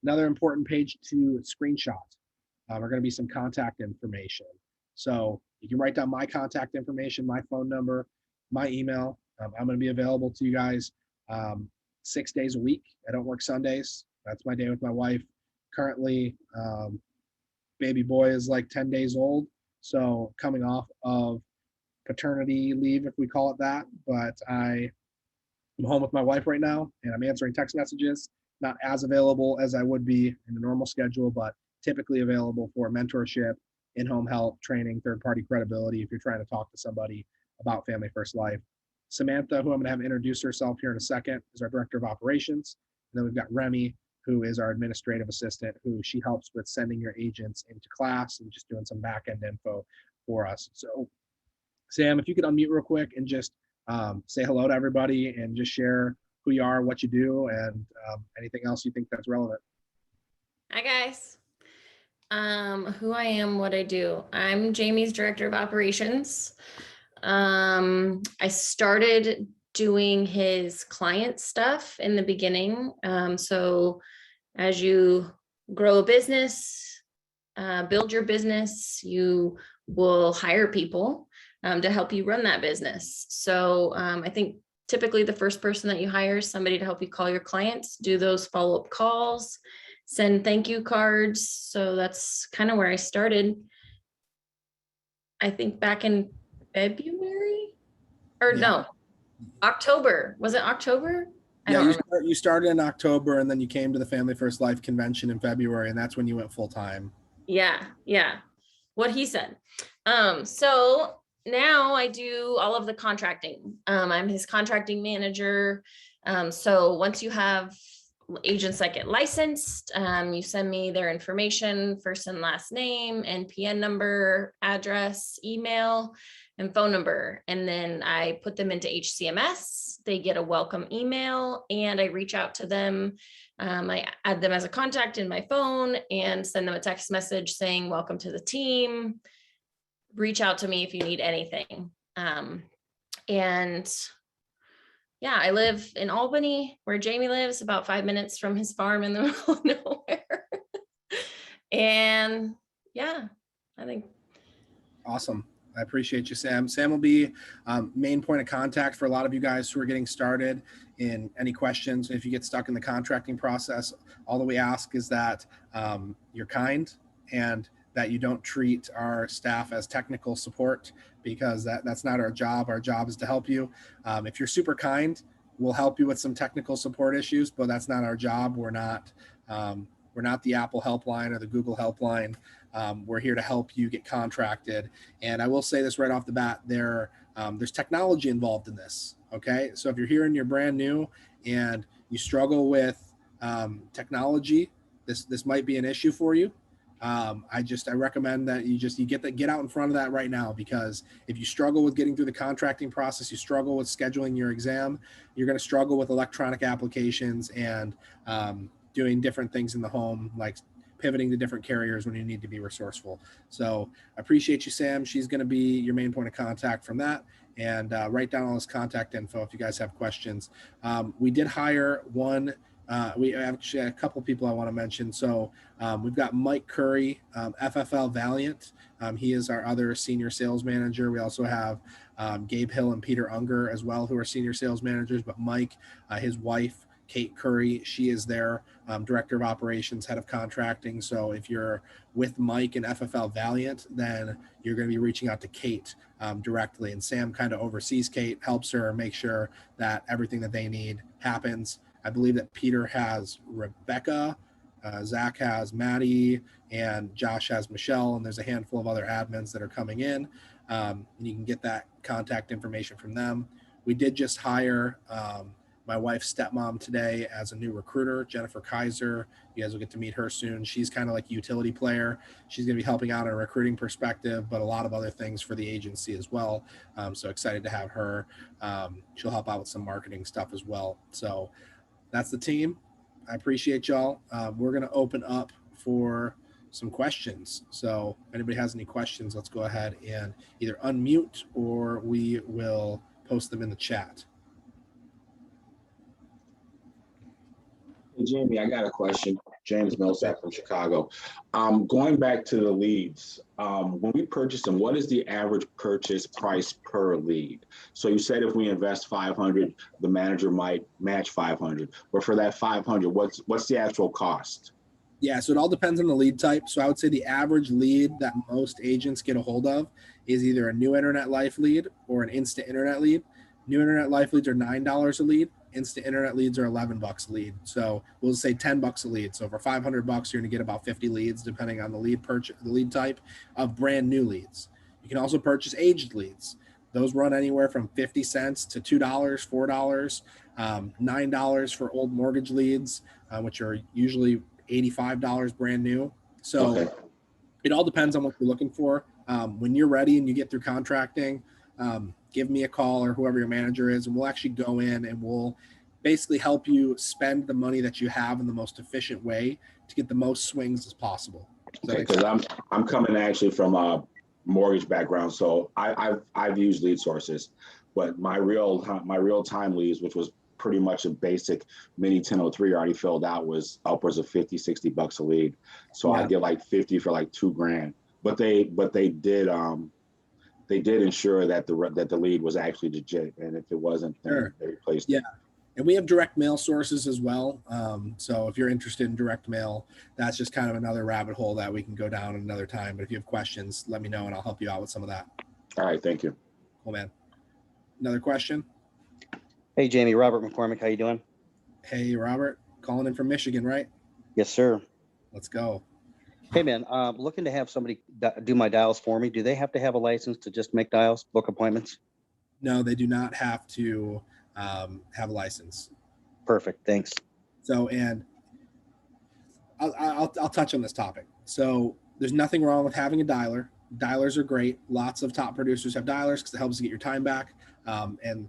Another important page to screenshot are going to be some contact information. So you can write down my contact information, my phone number, my email. I'm going to be available to you guys 6 days a week. I don't work Sundays. That's my day with my wife. Currently, baby boy is like 10 days old. So coming off of paternity leave, if we call it that, but I'm home with my wife right now and I'm answering text messages, not as available as I would be in the normal schedule, but typically available for mentorship, in-home help, training, third-party credibility if you're trying to talk to somebody about Family First Life. Samantha, who I'm going to have introduce herself here in a second, is our director of operations. And then we've got Remy, who is our administrative assistant, who she helps with sending your agents into class and just doing some back-end info for us. So Sam, if you could unmute real quick and just say hello to everybody and just share who you are, what you do, and anything else you think that's relevant. Hi guys. Who I am, what I do. I'm Jamie's director of operations. I started doing his client stuff in the beginning. So as you grow a business, build your business, you will hire people to help you run that business. So I think typically the first person that you hire is somebody to help you call your clients, do those follow-up calls, send thank you cards. So that's kind of where I started. I think back in February or no, October. Was it October? Yeah, you started in October and then you came to the Family First Life convention in February, and that's when you went full time. Yeah. What he said. So now I do all of the contracting. I'm his contracting manager. So once you have agents that get licensed, you send me their information, first and last name, NPN number, address, email, and phone number. And then I put them into HCMS. They get a welcome email and I reach out to them. I add them as a contact in my phone and send them a text message saying, welcome to the team. Reach out to me if you need anything. And yeah, I live in Albany, where Jamie lives, about 5 minutes from his farm in the middle of nowhere. And yeah, I think. Awesome. I appreciate you, Sam. Sam will be main point of contact for a lot of you guys who are getting started in any questions. If you get stuck in the contracting process, all that we ask is that you're kind and that you don't treat our staff as technical support, because that's not our job. Our job is to help you. If you're super kind, we'll help you with some technical support issues, but that's not our job. We're not the Apple helpline or the Google helpline. We're here to help you get contracted. And I will say this right off the bat, there's technology involved in this. Okay. So if you're here and you're brand new and you struggle with technology, this might be an issue for you. I recommend that you get out in front of that right now, because if you struggle with getting through the contracting process, you struggle with scheduling your exam, you're going to struggle with electronic applications and doing different things in the home, like pivoting to different carriers when you need to be resourceful. So I appreciate you, Sam. She's going to be your main point of contact from that. And write down all this contact info if you guys have questions. We did hire one. We actually had a couple of people I want to mention. So we've got Mike Curry, FFL Valiant. He is our other senior sales manager. We also have Gabe Hill and Peter Unger as well, who are senior sales managers. But Mike, his wife, Kate Curry, she is their director of operations, head of contracting. So if you're with Mike and FFL Valiant, then you're going to be reaching out to Kate directly. And Sam kind of oversees Kate, helps her make sure that everything that they need happens. I believe that Peter has Rebecca, Zach has Maddie, and Josh has Michelle, and there's a handful of other admins that are coming in. And you can get that contact information from them. We did just hire my wife's stepmom today as a new recruiter, Jennifer Kaiser. You guys will get to meet her soon. She's kind of like a utility player. She's going to be helping out in a recruiting perspective, but a lot of other things for the agency as well. So excited to have her. She'll help out with some marketing stuff as well. So that's the team. I appreciate y'all. We're going to open up for some questions. So if anybody has any questions, let's go ahead and either unmute or we will post them in the chat. Hey, Jamie, I got a question. James Millsap from Chicago. Going back to the leads, when we purchase them, what is the average purchase price per lead? So you said if we invest 500, the manager might match 500, but for that 500, what's the actual cost? Yeah, so it all depends on the lead type. So I would say the average lead that most agents get a hold of is either a new internet life lead or an instant internet lead. New internet life leads are $9 a lead. Instant internet leads are $11 a lead. So we'll say $10 a lead. So for $500, you're going to get about 50 leads, depending on the lead purchase, the lead type of brand new leads. You can also purchase aged leads. Those run anywhere from 50 cents to $2, $4, $9 for old mortgage leads, which are usually $85 brand new. So Okay. it all depends on what you're looking for. When you're ready and you get through contracting, give me a call or whoever your manager is, and we'll actually go in and we'll basically help you spend the money that you have in the most efficient way to get the most swings as possible. Okay, because I'm coming actually from a mortgage background, so I've used lead sources, but my real time leads, which was pretty much a basic mini 1003 already filled out, was upwards of $50-$60 a lead. So I get like 50 for like $2,000. But they did ensure that the lead was actually legit, and if it wasn't, then they replaced it. And we have direct mail sources as well. So if you're interested in direct mail, that's just kind of another rabbit hole that we can go down another time. But if you have questions, let me know and I'll help you out with some of that. All right, thank you. Cool, man. Another question? Hey, Jamie, Robert McCormick, how you doing? Hey, Robert, calling in from Michigan, right? Yes, sir. Let's go. Hey, man, looking to have somebody do my dials for me. Do they have to have a license to just make dials, book appointments? No, they do not have to have a license. Perfect, thanks. So, and I'll touch on this topic. So there's nothing wrong with having a dialer. Dialers are great. Lots of top producers have dialers because it helps you get your time back. And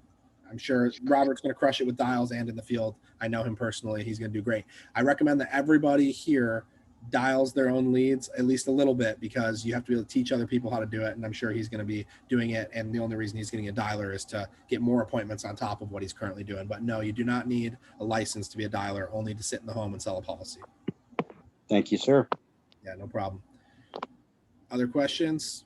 I'm sure Robert's going to crush it with dials and in the field. I know him personally. He's going to do great. I recommend that everybody here dials their own leads at least a little bit, because you have to be able to teach other people how to do it. And I'm sure he's going to be doing it. And the only reason he's getting a dialer is to get more appointments on top of what he's currently doing. But no, you do not need a license to be a dialer, only to sit in the home and sell a policy. Thank you, sir. Yeah, no problem. Other questions?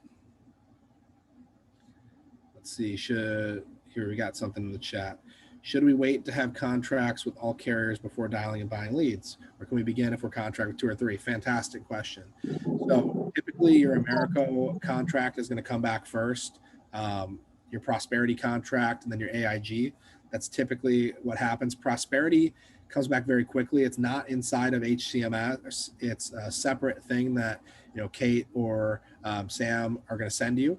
Let's see. Here we got something in the chat. Should we wait to have contracts with all carriers before dialing and buying leads? Or can we begin if we're contract with 2 or 3? Fantastic question. So typically your Americo contract is going to come back first, your Prosperity contract, and then your AIG. That's typically what happens. Prosperity comes back very quickly. It's not inside of HCMS. It's a separate thing that, Kate or Sam are going to send you.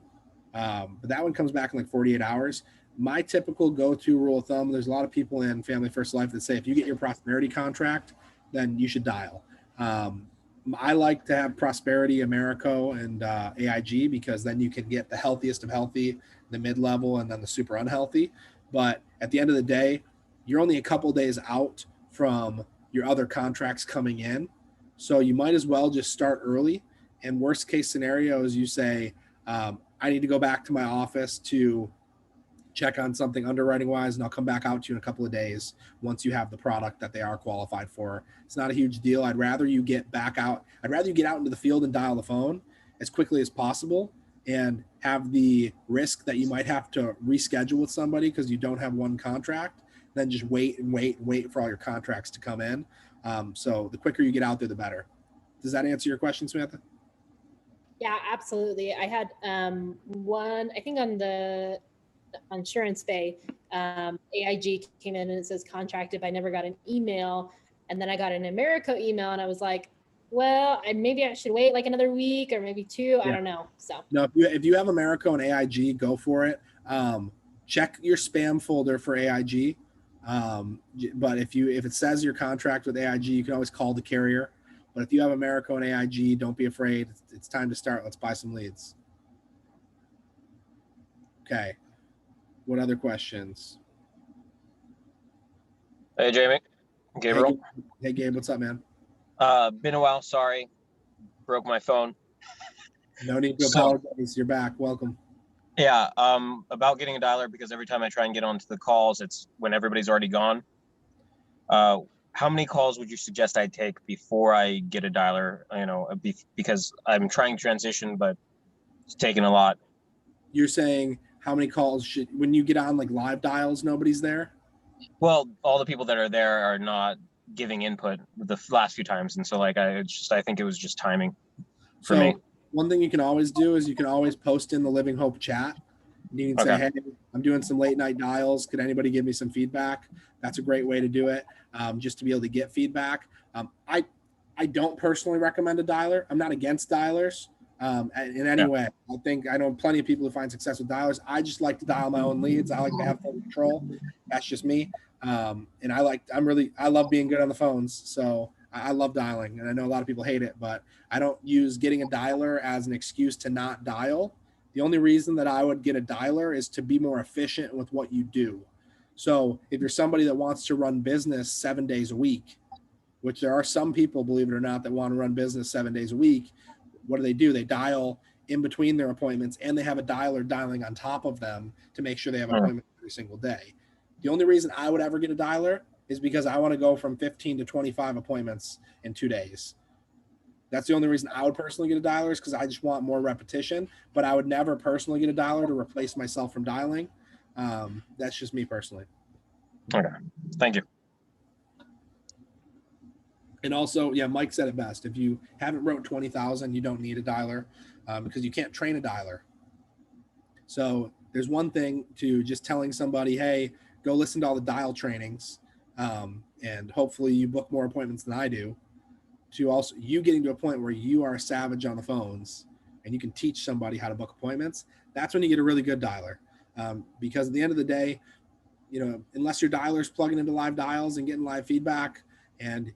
But that one comes back in like 48 hours. My typical go-to rule of thumb, there's a lot of people in Family First Life that say if you get your Prosperity contract, then you should dial. I like to have Prosperity, Americo, and AIG, because then you can get the healthiest of healthy, the mid-level, and then the super unhealthy. But at the end of the day, you're only a couple days out from your other contracts coming in. So you might as well just start early. And worst case scenario is you say, I need to go back to my office to check on something underwriting wise, and I'll come back out to you in a couple of days once you have the product that they are qualified for. It's not a huge deal. I'd rather you get back out. I'd rather you get out into the field and dial the phone as quickly as possible and have the risk that you might have to reschedule with somebody because you don't have one contract, then just wait for all your contracts to come in. So the quicker you get out there, the better. Does that answer your question, Samantha? Yeah, absolutely. I had one, I think on the Insurance Bay, AIG came in and it says contracted, but I never got an email. And then I got an Americo email and I was like, well, maybe I should wait like another week or maybe 2. Yeah. I don't know. So no, if you have Americo and AIG, go for it. Check your spam folder for AIG. But if it says your contract with AIG, you can always call the carrier. But if you have Americo and AIG, don't be afraid. It's time to start. Let's buy some leads. Okay. What other questions? Hey, Jamie. Gabriel. Hey, Gabe. What's up, man? Been a while. Sorry. Broke my phone. No need to apologize. You're back. Welcome. Yeah. About getting a dialer, because every time I try and get onto the calls, it's when everybody's already gone. how many calls would you suggest I take before I get a dialer? Because I'm trying to transition, but it's taking a lot. You're saying how many calls should, when you get on like live dials, nobody's there? Well, all the people that are there are not giving input the last few times, and so I think it was just timing for me. One thing you can always do is you can always post in the Living Hope chat. You can say, Okay. hey, I'm doing some late night dials. Could anybody give me some feedback? That's a great way to do it, just to be able to get feedback. I don't personally recommend a dialer. I'm not against dialers in any way. I know plenty of people who find success with dialers. I just like to dial my own leads. I like to have full control. That's just me. And I love being good on the phones. So I love dialing, and I know a lot of people hate it, but I don't use getting a dialer as an excuse to not dial. The only reason that I would get a dialer is to be more efficient with what you do. So if you're somebody that wants to run business 7 days a week, which there are some people, believe it or not, that want to run business 7 days a week, what do? They dial in between their appointments, and they have a dialer dialing on top of them to make sure they have appointments every single day. The only reason I would ever get a dialer is because I want to go from 15 to 25 appointments in 2 days. That's the only reason I would personally get a dialer, is because I just want more repetition, but I would never personally get a dialer to replace myself from dialing. That's just me personally. Okay. Thank you. And also, yeah, Mike said it best. If you haven't wrote 20,000, you don't need a dialer, because you can't train a dialer. So there's one thing to just telling somebody, hey, go listen to all the dial trainings, and hopefully you book more appointments than I do, to also you getting to a point where you are a savage on the phones and you can teach somebody how to book appointments. That's when you get a really good dialer, because at the end of the day, unless your dialer's plugging into live dials and getting live feedback, and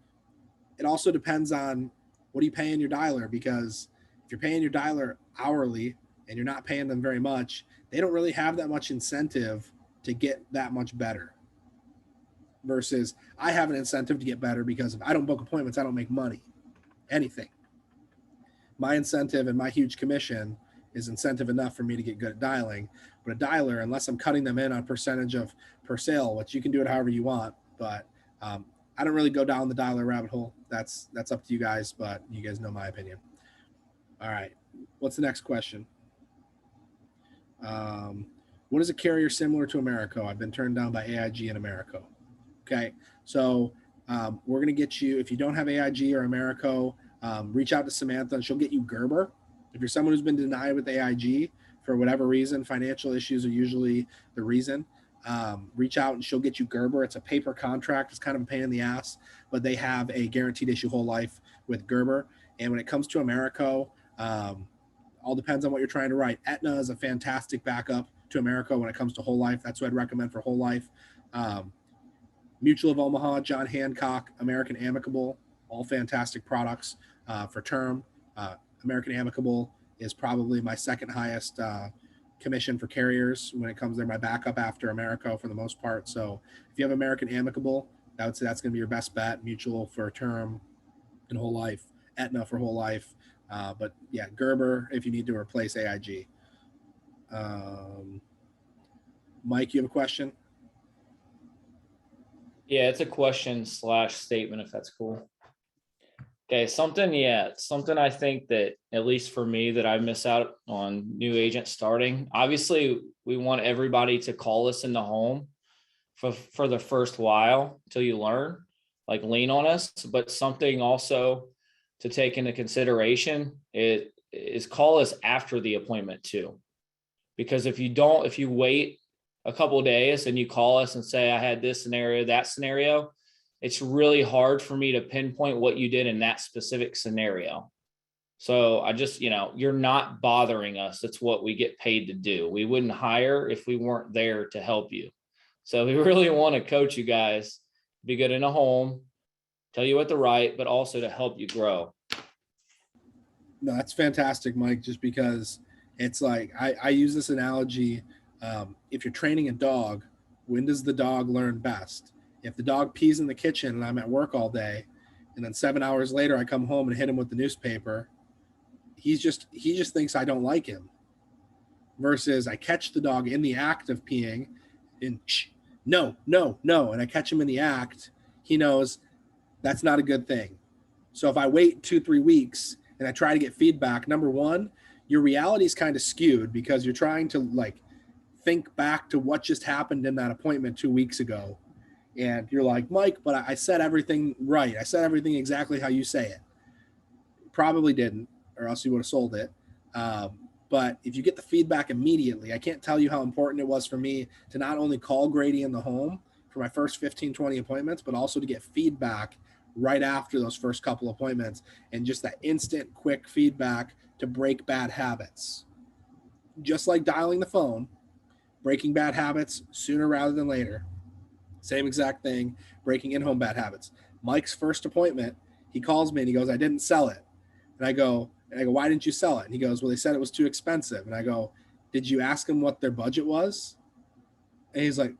it also depends on what are you paying your dialer, because if you're paying your dialer hourly and you're not paying them very much, they don't really have that much incentive to get that much better. Versus I have an incentive to get better, because if I don't book appointments, I don't make money, anything. My incentive and my huge commission is incentive enough for me to get good at dialing. But a dialer, unless I'm cutting them in on percentage of per sale, which you can do it however you want, but I don't really go down the dialer rabbit hole. That's up to you guys, but you guys know my opinion. All right. What's the next question? What is a carrier similar to Americo? I've been turned down by AIG and Americo. Okay. So we're going to get you, if you don't have AIG or Americo, reach out to Samantha and she'll get you Gerber. If you're someone who's been denied with AIG for whatever reason, financial issues are usually the reason. Reach out and she'll get you Gerber. It's a paper contract. It's kind of a pain in the ass, but they have a guaranteed issue whole life with Gerber. And when it comes to Americo, all depends on what you're trying to write. Aetna is a fantastic backup to Americo when it comes to whole life. That's what I'd recommend for whole life. Mutual of Omaha, John Hancock, American Amicable, all fantastic products for term. American Amicable is probably my second highest commission for carriers when it comes. They're my backup after Americo for the most part. So if you have American Amicable, I would say that's going to be your best bet. Mutual for term and whole life, Aetna for whole life. But yeah, Gerber if you need to replace AIG. Mike, you have a question? Yeah, it's a question / statement, if that's cool. Okay, something I think that, at least for me, that I miss out on new agents starting. Obviously, we want everybody to call us in the home for the first while till you learn, like lean on us. But something also to take into consideration is call us after the appointment too. Because if you wait a couple of days and you call us and say, I had this scenario, that scenario, it's really hard for me to pinpoint what you did in that specific scenario. So I just, you're not bothering us. That's what we get paid to do. We wouldn't hire if we weren't there to help you. So we really want to coach you guys, be good in a home, tell you what to write, but also to help you grow. No, that's fantastic, Mike, just because it's like, I use this analogy. If you're training a dog, when does the dog learn best? If the dog pees in the kitchen and I'm at work all day, and then 7 hours later I come home and hit him with the newspaper, he just thinks I don't like him. Versus I catch the dog in the act of peeing and no, and I catch him in the act, he knows That's not a good thing. So if I wait 2-3 weeks and I try to get feedback, number one, your reality is kind of skewed because you're trying to like think back to what just happened in that appointment 2 weeks ago. And you're like, Mike, but I said everything right. I said everything exactly how you say it. Probably didn't, or else you would have sold it. But if you get the feedback immediately, I can't tell you how important it was for me to not only call Grady in the home for my first 15, 20 appointments, but also to get feedback right after those first couple appointments, and just that instant, quick feedback to break bad habits. Just like dialing the phone, breaking bad habits sooner rather than later. Same exact thing, breaking in-home bad habits. Mike's first appointment, he calls me and he goes, I didn't sell it. And I go, why didn't you sell it? And he goes, well, they said it was too expensive. And I go, did you ask them what their budget was? And he's like,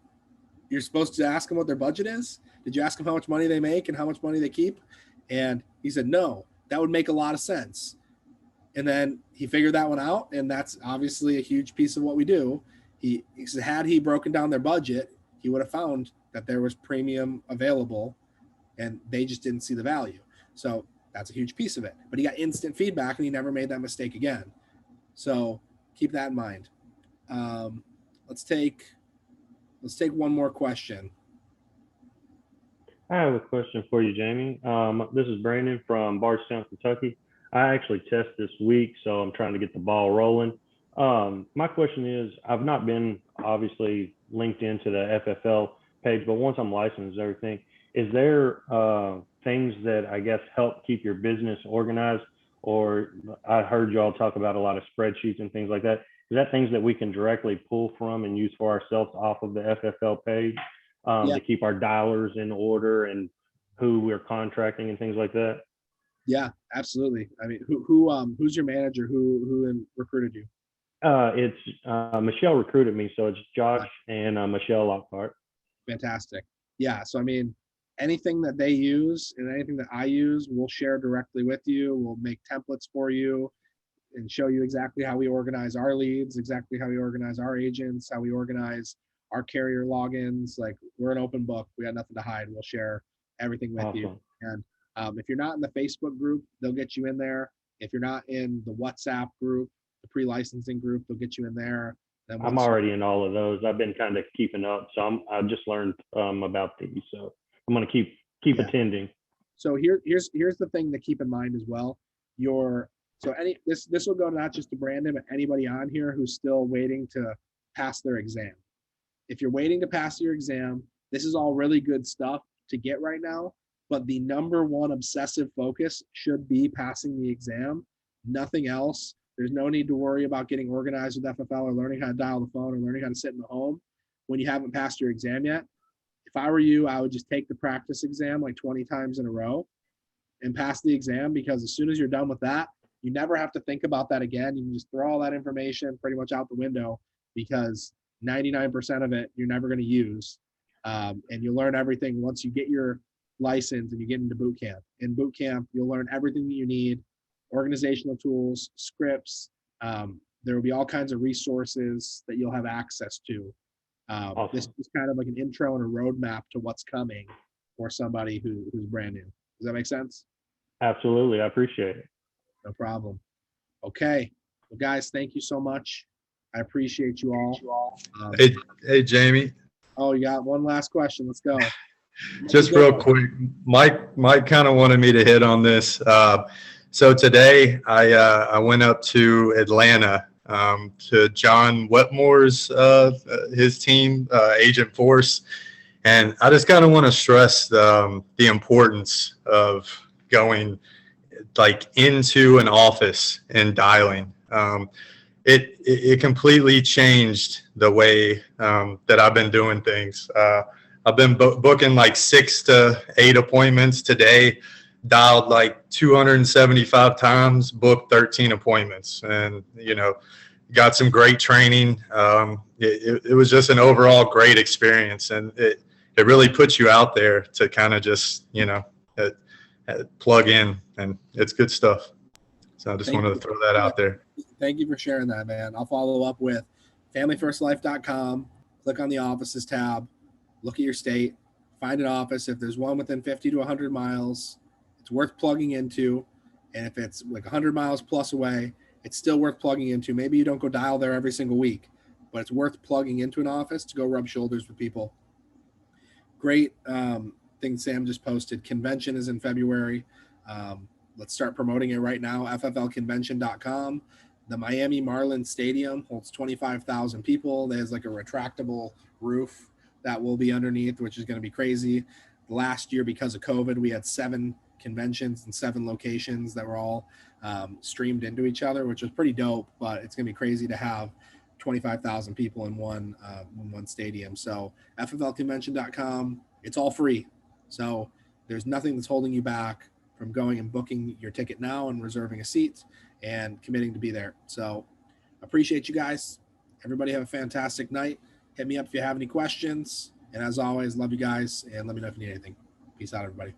you're supposed to ask them what their budget is? Did you ask them how much money they make and how much money they keep? And he said, no, that would make a lot of sense. And then he figured that one out. And that's obviously a huge piece of what we do. He said, had he broken down their budget, he would have found that there was premium available and they just didn't see the value. So that's a huge piece of it. But he got instant feedback and he never made that mistake again. So keep that in mind. Let's take one more question. I have a question for you, Jamie. This is Brandon from Bardstown, Kentucky. I actually test this week, so I'm trying to get the ball rolling. My question is, I've not been obviously linked into the FFL page, but once I'm licensed and everything, is there things that I guess help keep your business organized? Or I heard y'all talk about a lot of spreadsheets and things like that. Is that things that we can directly pull from and use for ourselves off of the FFL page to keep our dialers in order and who we're contracting and things like that? Yeah, absolutely. I mean, who's your manager? Who recruited you? It's Michelle recruited me, so it's Josh and Michelle Lockhart. Fantastic. Yeah. So I mean, anything that they use and anything that I use, we'll share directly with you. We'll make templates for you and show you exactly how we organize our leads, exactly how we organize our agents, how we organize our carrier logins. Like, we're an open book. We got nothing to hide. We'll share everything with you. And if you're not in the Facebook group, they'll get you in there. If you're not in the WhatsApp group, the pre-licensing group, they'll get you in there. Then I'm already in all of those. I've been kind of keeping up, so I just learned about these, so I'm going to keep attending. So here's the thing to keep in mind as well. This will go not just to Brandon, but anybody on here who's still waiting to pass their exam. If you're waiting to pass your exam, this is all really good stuff to get right now, but the number one obsessive focus should be passing the exam, nothing else. There's no need to worry about getting organized with FFL or learning how to dial the phone or learning how to sit in the home when you haven't passed your exam yet. If I were you, I would just take the practice exam like 20 times in a row and pass the exam, because as soon as you're done with that, you never have to think about that again. You can just throw all that information pretty much out the window, because 99% of it you're never going to use. And you learn everything once you get your license and you get into boot camp. In boot camp, you'll learn everything that you need: organizational tools, scripts. There will be all kinds of resources that you'll have access to. Awesome. This is kind of like an intro and a roadmap to what's coming for somebody who's brand new. Does that make sense? Absolutely. I appreciate it. No problem. Okay. Well, guys, thank you so much. I appreciate you all. Hey, Jamie. Oh, you got one last question. Let's go. Just real quick, Mike kind of wanted me to hit on this. So today I went up to Atlanta to John Wetmore's his team, Agent Force, and I just kind of want to stress the importance of going like into an office and dialing. It completely changed the way that I've been doing things. I've been booking like 6 to 8 appointments today, dialed like 275 times, booked 13 appointments, and, got some great training. It was just an overall great experience, and it really puts you out there to kind of just, plug in, and it's good stuff. So I just wanted to throw that out there. Thank you for sharing that, man. I'll follow up with familyfirstlife.com. Click on the offices tab, look at your state, find an office. If there's one within 50 to 100 miles, it's worth plugging into. And if it's like 100 miles plus away, it's still worth plugging into. Maybe you don't go dial there every single week, but it's worth plugging into an office to go rub shoulders with people. Great thing Sam just posted. Convention is in February. Let's start promoting it right now. FFLconvention.com. The Miami Marlins Stadium holds 25,000 people. There's like a retractable roof that will be underneath, which is going to be crazy. Last year, because of COVID, we had 7 conventions in 7 locations that were all streamed into each other, which was pretty dope, but it's going to be crazy to have 25,000 people in one stadium. So FFLconvention.com, it's all free. So there's nothing that's holding you back from going and booking your ticket now and reserving a seat and committing to be there. So appreciate you guys. Everybody have a fantastic night. Hit me up if you have any questions. And as always, love you guys and let me know if you need anything. Peace out, everybody.